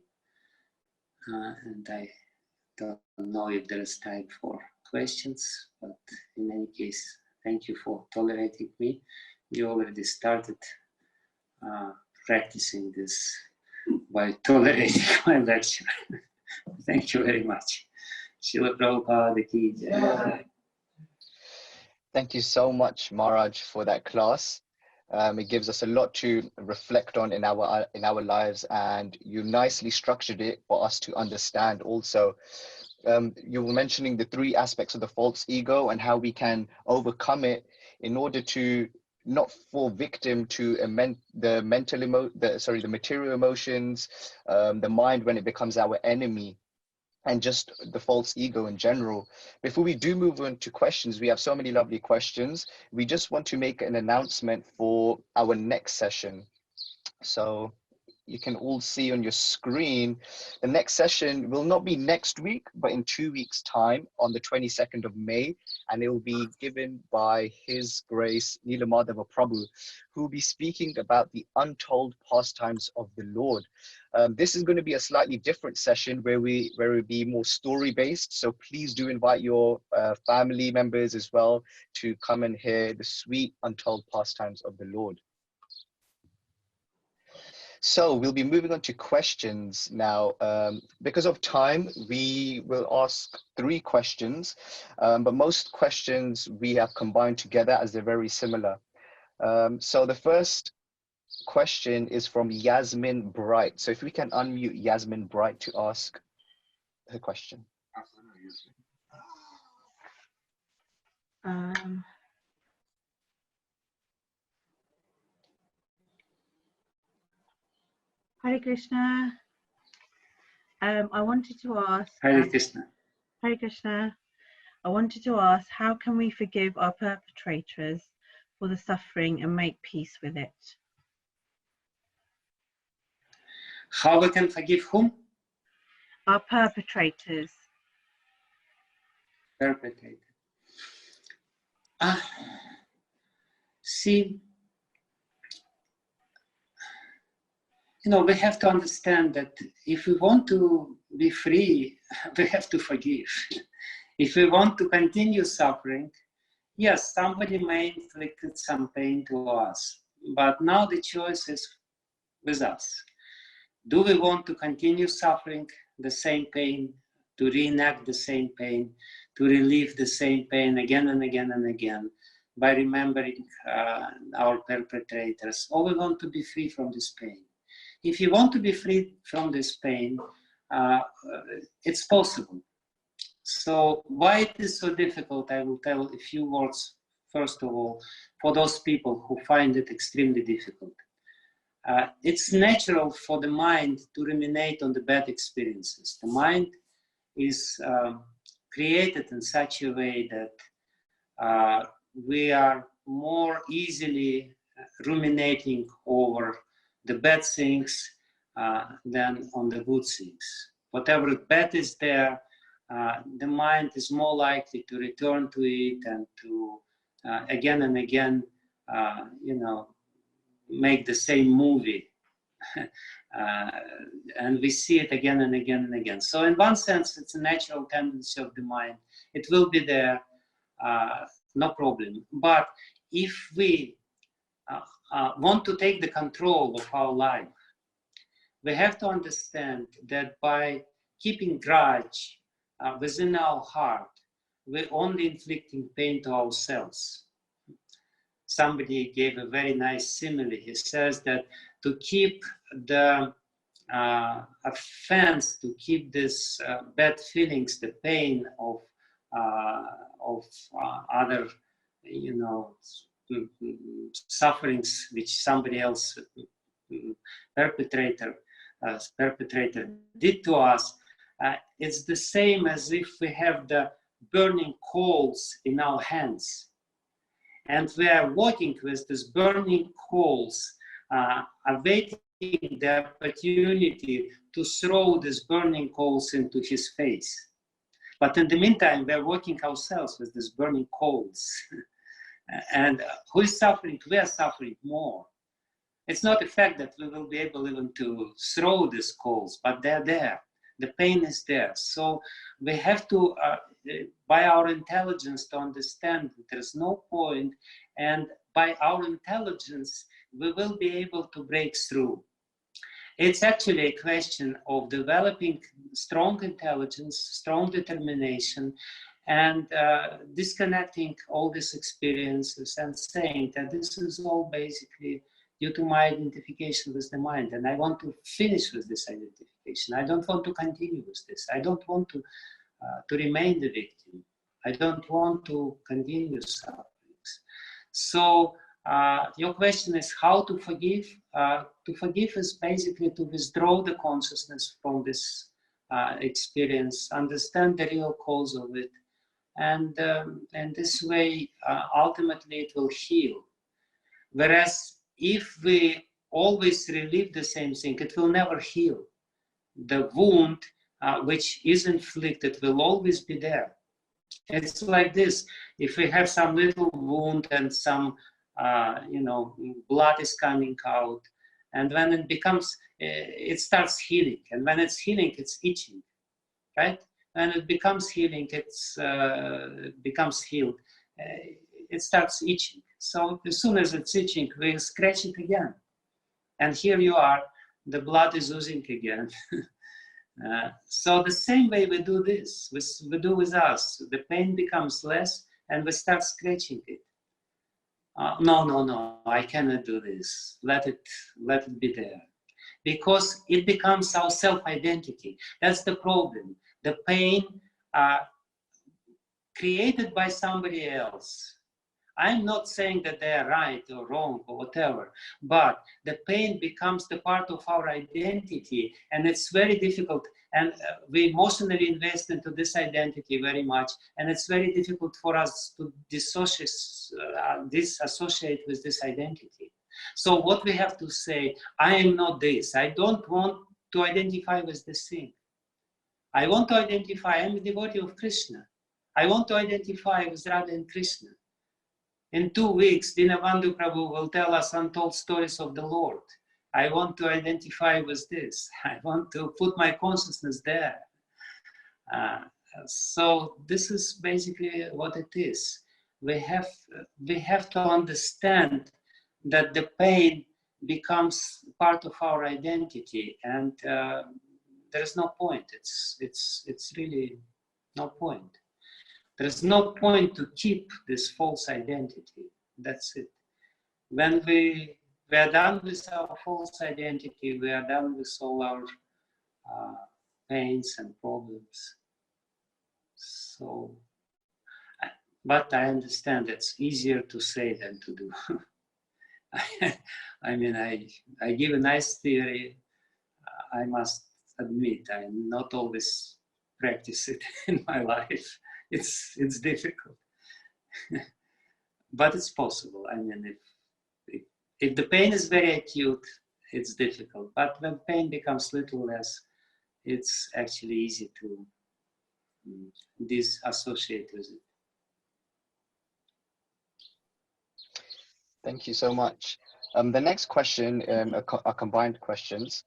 And I don't know if there is time for questions, but in any case, thank you for tolerating me. You already started practicing this by tolerating my lecture. Thank you very much. Srila Prabhupada ki jai. Thank you so much, Maharaj, for that class. It gives us a lot to reflect on in our lives, and you nicely structured it for us to understand also. You were mentioning the three aspects of the false ego and how we can overcome it in order to not fall victim to the material emotions, the mind when it becomes our enemy, and just the false ego in general. Before we do move on to questions, we have so many lovely questions. We just want to make an announcement for our next session. So you can all see on your screen, the next session will not be next week, but in 2 weeks' time on the 22nd of May, and it will be given by His Grace Nilamadeva Prabhu, who will be speaking about the untold pastimes of the Lord. This is going to be a slightly different session where we'll be more story-based, so please do invite your family members as well to come and hear the sweet untold pastimes of the Lord. So we'll be moving on to questions now. Because of time, we will ask 3 questions, but most questions we have combined together as they're very similar. So the first question is from Yasmin Bright. So if we can unmute Yasmin Bright to ask her question. Hare Krishna. I wanted to ask. Hare Krishna. Hare Krishna. I wanted to ask, how can we forgive our perpetrators for the suffering and make peace with it? How we can forgive whom? Our perpetrators. Perpetrator. See, we have to understand that if we want to be free, we have to forgive. If we want to continue suffering, yes, somebody may inflict some pain to us, but now the choice is with us. Do we want to continue suffering the same pain, to reenact the same pain, to relive the same pain again and again and again by remembering our perpetrators, or we want to be free from this pain? If you want to be free from this pain, it's possible. So why it is so difficult, I will tell a few words, first of all, for those people who find it extremely difficult. It's natural for the mind to ruminate on the bad experiences. The mind is created in such a way that we are more easily ruminating over the bad things than on the good things. Whatever bad is there, the mind is more likely to return to it and to again and again, make the same movie. And we see it again and again and again. So in one sense, it's a natural tendency of the mind. It will be there, no problem. But if we want to take the control of our life, we have to understand that by keeping grudge within our heart, we're only inflicting pain to ourselves. Somebody gave a very nice simile. He says that to keep the offense, to keep this bad feelings, the pain of other, sufferings which somebody else perpetrator did to us, it's the same as if we have the burning coals in our hands. And we are working with these burning coals, awaiting the opportunity to throw these burning coals into his face. But in the meantime, we are working ourselves with these burning coals. And who is suffering? We are suffering more. It's not a fact that we will be able even to throw these coals, but they're there. The pain is there. So we have to, by our intelligence, to understand that there's no point, and by our intelligence, we will be able to break through. It's actually a question of developing strong intelligence, strong determination, and disconnecting all these experiences and saying that this is all basically due to my identification with the mind, and I want to finish with this identification. I don't want to continue with this. I don't want to remain the victim. I don't want to continue sufferings. So your question is how to forgive. To forgive is basically to withdraw the consciousness from this experience, understand the real cause of it, and this way ultimately it will heal. Whereas if we always relive the same thing, it will never heal. The wound which is inflicted will always be there. It's like this. If we have some little wound and some, blood is coming out, and when it becomes, it starts healing. And when it's healing, it's itching, right? When it becomes healing, it becomes healed. It starts itching. So as soon as it's itching, we scratch it again. And here you are, the blood is oozing again. So the same way we do this, we do with us. The pain becomes less and we start scratching it. No, I cannot do this. Let it be there. Because it becomes our self-identity. That's the problem. The pain created by somebody else. I'm not saying that they are right or wrong or whatever, but the pain becomes the part of our identity, and it's very difficult. And we emotionally invest into this identity very much, and it's very difficult for us to disassociate with this identity. So what we have to say, I am not this. I don't want to identify with this thing. I want to identify, I'm a devotee of Krishna. I want to identify with Radha and Krishna. In 2 weeks, Dinabandhu Prabhu will tell us untold stories of the Lord. I want to identify with this. I want to put my consciousness there. So this is basically what it is. We have to understand that the pain becomes part of our identity, and there's no point. It's really no point. There's no point to keep this false identity. That's it. When we are done with our false identity, we are done with all our pains and problems. So, but I understand it's easier to say than to do. I mean, I give a nice theory. I must admit, I not always practice it in my life. It's difficult, but it's possible. I mean, if the pain is very acute, it's difficult. But when pain becomes little less, it's actually easy to this associated with it. Thank you so much. The next question are combined questions.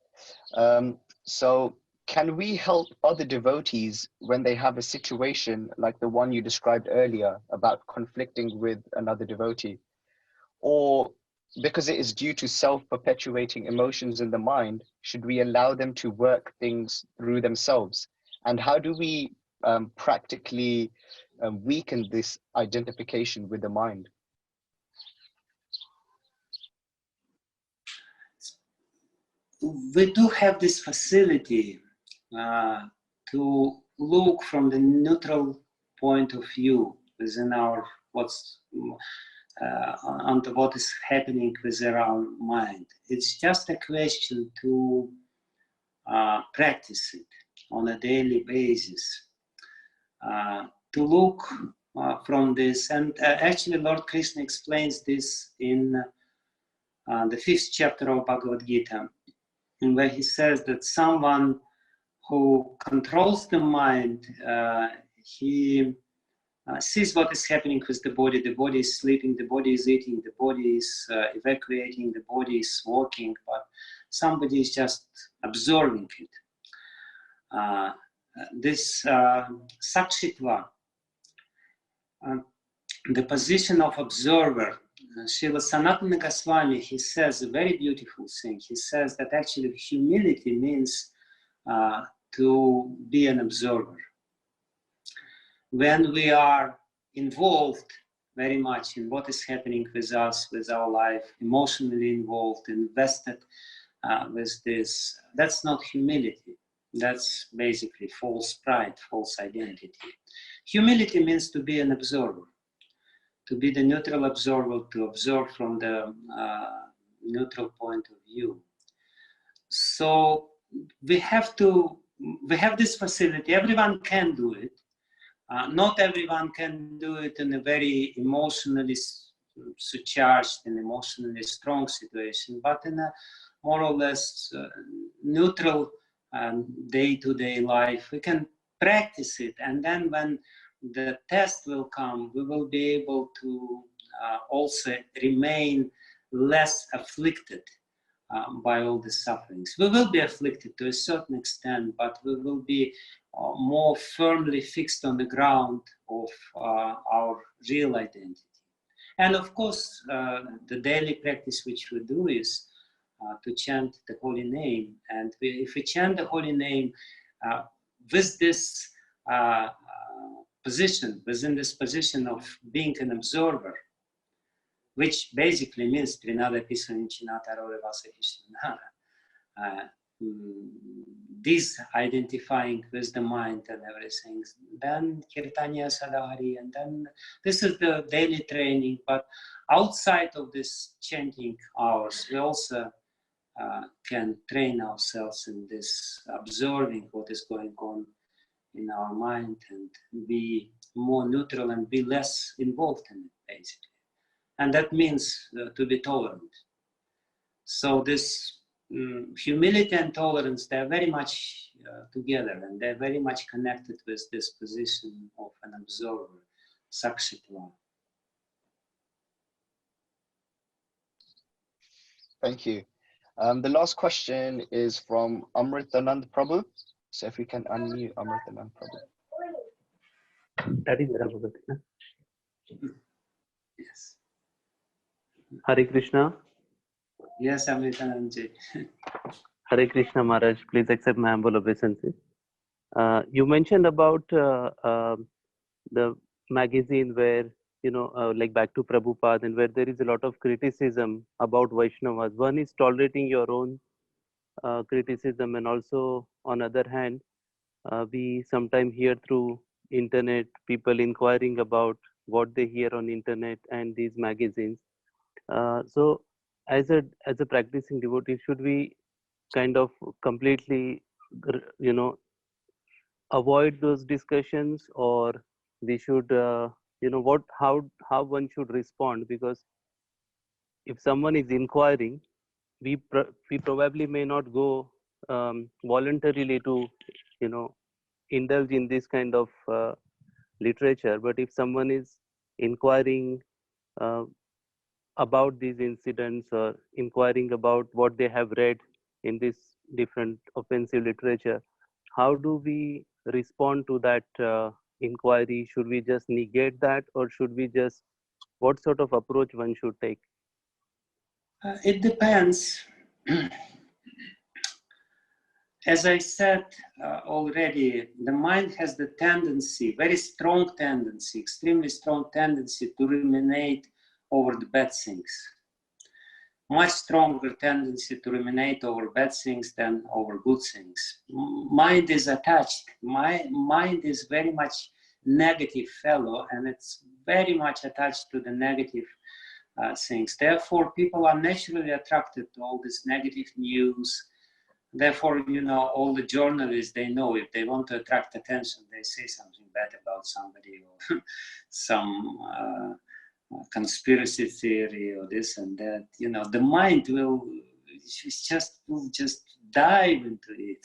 So can we help other devotees when they have a situation like the one you described earlier about conflicting with another devotee? Or because it is due to self-perpetuating emotions in the mind, should we allow them to work things through themselves? And how do we practically weaken this identification with the mind? We do have this facility to look from the neutral point of view within our onto what is happening within our mind. It's just a question to practice it on a daily basis, to look from this. And actually, Lord Krishna explains this in the 5th chapter of Bhagavad Gita, where he says that someone who controls the mind, he sees what is happening with the body. The body is sleeping, the body is eating, the body is evacuating, the body is walking, but somebody is just absorbing it. This Sakshitva, the position of observer, Srila Sanatana Goswami, he says a very beautiful thing. He says that actually humility means to be an observer. When we are involved very much in what is happening with us, with our life, emotionally involved, invested with this, that's not humility. That's basically false pride, false identity. Humility means to be an observer, to be the neutral observer, to observe from the neutral point of view. So we have this facility. Everyone can do it. Not everyone can do it in a very emotionally surcharged and emotionally strong situation, but in a more or less neutral day-to-day life, we can practice it. And then when the test will come, we will be able to also remain less afflicted by all the sufferings. We will be afflicted to a certain extent, but we will be more firmly fixed on the ground of our real identity. And of course, the daily practice which we do is to chant the holy name. And if we chant the holy name with this position, within this position of being an observer, which basically means Trinada Pisanichinata this identifying with the mind and everything, then Kirtanya Sadhari, and then this is the daily training. But outside of this chanting hours, we also can train ourselves in this observing what is going on in our mind and be more neutral and be less involved in it, basically. And that means to be tolerant. So this humility and tolerance, they're very much together, and they're very much connected with this position of an observer, Sakshitva. Thank you. The last question is from Amritanand Prabhu. So if we can unmute Amritanand Prabhu. That is Bhagavatam. Yes. Hare Krishna. Yes, Amritanandji. Hare Krishna Maharaj, please accept my humble obeisances. You mentioned about the magazine where, like Back to Prabhupada, and where there is a lot of criticism about Vaishnavas. One is tolerating your own criticism, and also on other hand, we sometimes hear through internet people inquiring about what they hear on internet and these magazines. So as a practicing devotee, should we kind of completely avoid those discussions, or we should how one should respond? Because if someone is inquiring, we probably may not go voluntarily to indulge in this kind of literature, but if someone is inquiring about these incidents or inquiring about what they have read in this different offensive literature, how do we respond to that inquiry? Should we just negate that, or should we just, what sort of approach one should take? It depends. As I said already, the mind has the tendency, very strong tendency, extremely strong tendency to ruminate over the bad things. Much stronger tendency to ruminate over bad things than over good things. Mind is attached. Mind is very much negative fellow, and it's very much attached to the negative things. Therefore, people are naturally attracted to all this negative news. Therefore, you know, all the journalists, they know if they want to attract attention, they say something bad about somebody or some conspiracy theory or this and that. You know, the mind will just dive into it.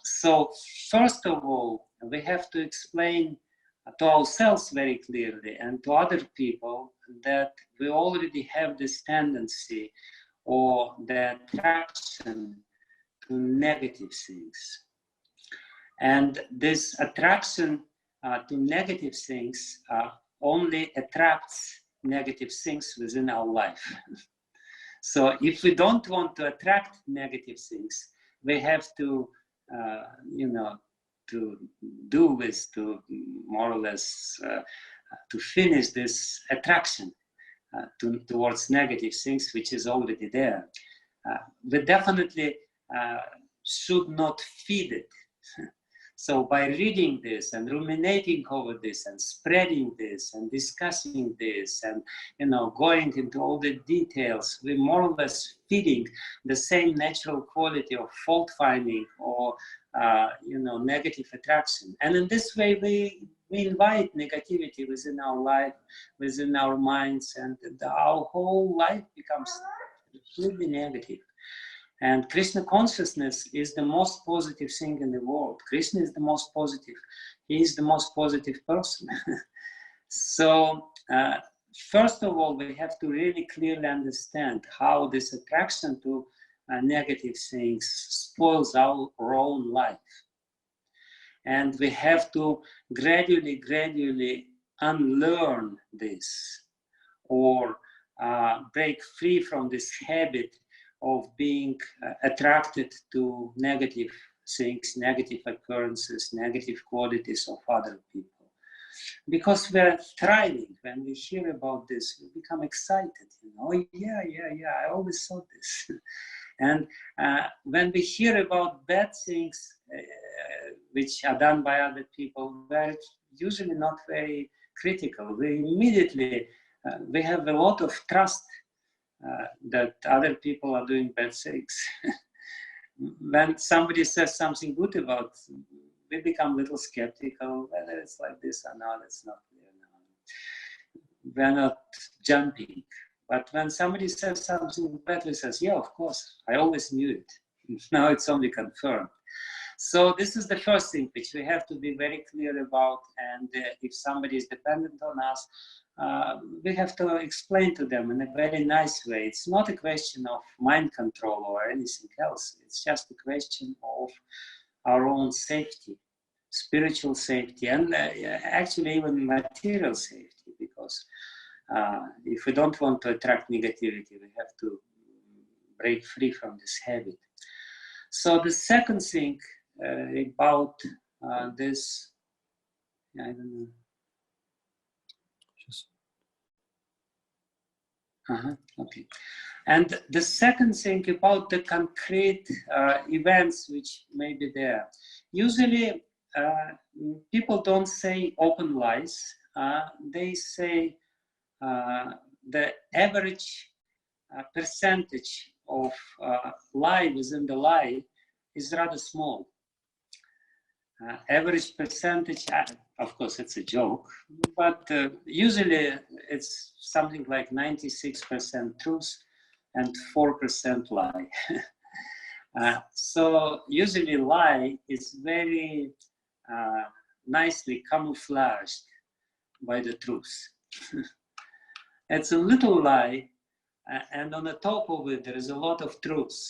So first of all, we have to explain to ourselves very clearly and to other people that we already have this tendency or the attraction to negative things. And this attraction to negative things only attracts negative things within our life. So if we don't want to attract negative things, we have to, to do with, to more or less, to finish this attraction towards negative things, which is already there. We definitely should not feed it. So by reading this and ruminating over this and spreading this and discussing this and, you know, going into all the details, we're more or less feeding the same natural quality of fault finding or, negative attraction. And in this way, we invite negativity within our life, within our minds, and our whole life becomes completely negative. And Krishna consciousness is the most positive thing in the world. Krishna is the most positive. He is the most positive person. So, first of all, we have to really clearly understand how this attraction to negative things spoils our own life. And we have to gradually unlearn this or break free from this habit of being attracted to negative things, negative occurrences, negative qualities of other people. Because we're thriving. When we hear about this, we become excited. You know, oh, yeah, I always thought this. And when we hear about bad things which are done by other people, we're usually not very critical. We immediately, we have a lot of trust that other people are doing bad things. When somebody says something good about, we become a little skeptical, whether it's like this or not, it's not clear now. We're not jumping. But when somebody says something bad, we say, yeah, of course, I always knew it. Now it's only confirmed. So this is the first thing which we have to be very clear about. And if somebody is dependent on us, we have to explain to them in a very nice way. It's not a question of mind control or anything else. It's just a question of our own safety, spiritual safety, and actually even material safety, because if we don't want to attract negativity, we have to break free from this habit. So the second thing about this, I don't know. Okay. And the second thing about the concrete events which may be there. Usually people don't say open lies. They say the average percentage of lie within the lie is rather small. Average percentage, of course, it's a joke, but usually it's something like 96% truth and 4% lie. So usually lie is very nicely camouflaged by the truth. It's a little lie, and on the top of it, there is a lot of truth.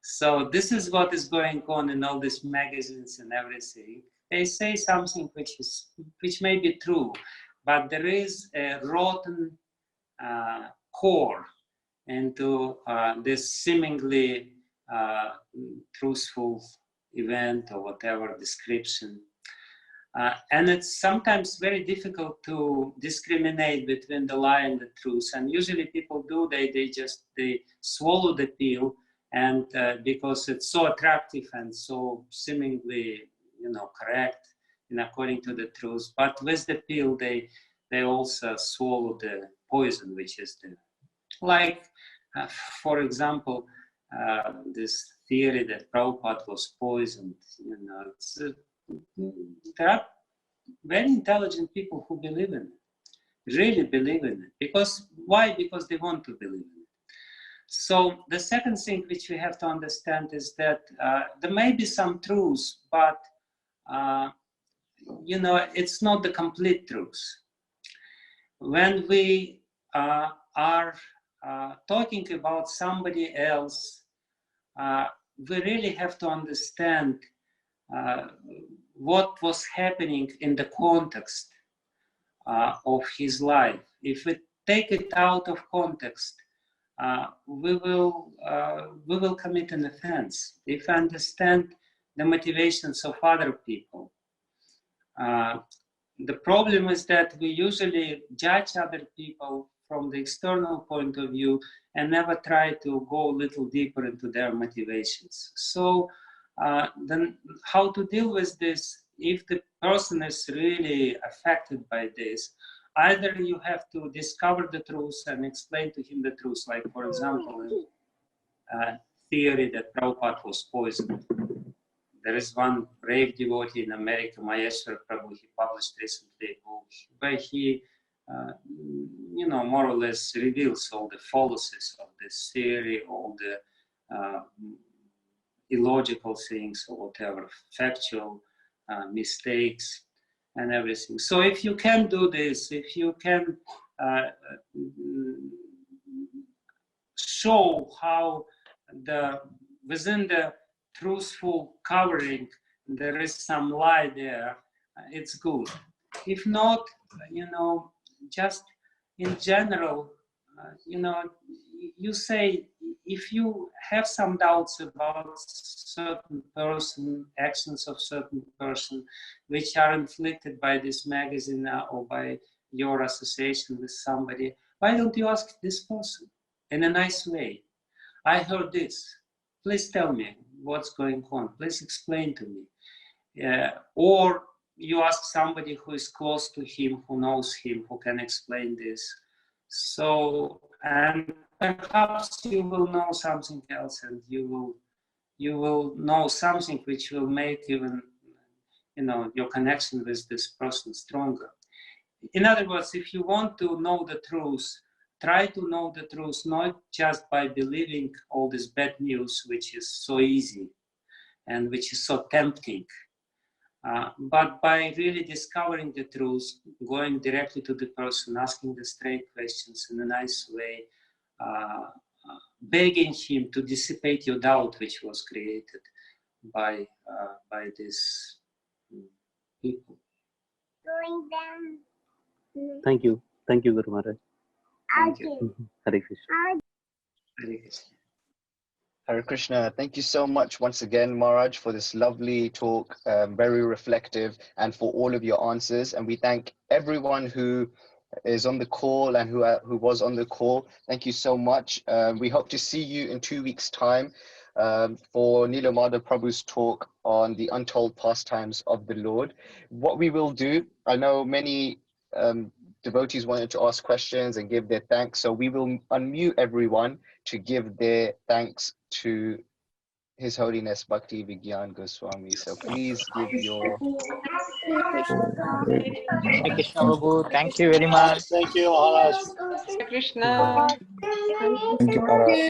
So this is what is going on in all these magazines and everything. They say something which may be true, but there is a rotten core into this seemingly truthful event or whatever description. And it's sometimes very difficult to discriminate between the lie and the truth. And usually people do, they swallow the pill, and because it's so attractive and so seemingly, correct and according to the truth. But with the pill, they also swallow the poison, which is for example, this theory that Prabhupada was poisoned. There are very intelligent people who believe in it, really believe in it. Why? Because they want to believe in it. So the second thing which we have to understand is that there may be some truth, but it's not the complete truth. When we are talking about somebody else, we really have to understand what was happening in the context of his life. If we take it out of context, we will commit an offense. If we understand the motivations of other people, the problem is that we usually judge other people from the external point of view and never try to go a little deeper into their motivations. So then how to deal with this? If the person is really affected by this, either you have to discover the truth and explain to him the truth, like for example, theory that Prabhupada was poisoned. There is one brave devotee in America, Maheshwar Prabhu, he published recently a book where he, more or less reveals all the fallacies of this theory, all the illogical things or whatever, factual mistakes and everything. So if you can do this, if you can show how within the truthful covering there is some lie there, it's good. If not, just in general, you say, if you have some doubts about certain person, actions of certain person, which are inflicted by this magazine or by your association with somebody, why don't you ask this person in a nice way? I heard this. Please tell me what's going on. Please explain to me. Or you ask somebody who is close to him, who knows him, who can explain this. So, and perhaps you will know something else, and you will know something which will make even, your connection with this person stronger. In other words, if you want to know the truth, try to know the truth not just by believing all this bad news, which is so easy and which is so tempting, but by really discovering the truth, going directly to the person, asking the straight questions in a nice way, begging him to dissipate your doubt which was created by these people. Thank you, Guru Maharaj. Thank you. Hare Krishna. Hare Krishna. Hare Krishna. Thank you so much once again, Maharaj, for this lovely talk, very reflective, and for all of your answers. And we thank everyone who is on the call and who was on the call. Thank you so much. We hope to see you in 2 weeks' time for Nilamada Prabhu's talk on the untold pastimes of the Lord. What we will do, I know many devotees wanted to ask questions and give their thanks, so we will unmute everyone to give their thanks to His Holiness Bhakti Vijnana Goswami. So please give your... Hare Krishna Prabhu, thank you very much. Thank you, Maharaj. Krishna. Thank you, Maharaj.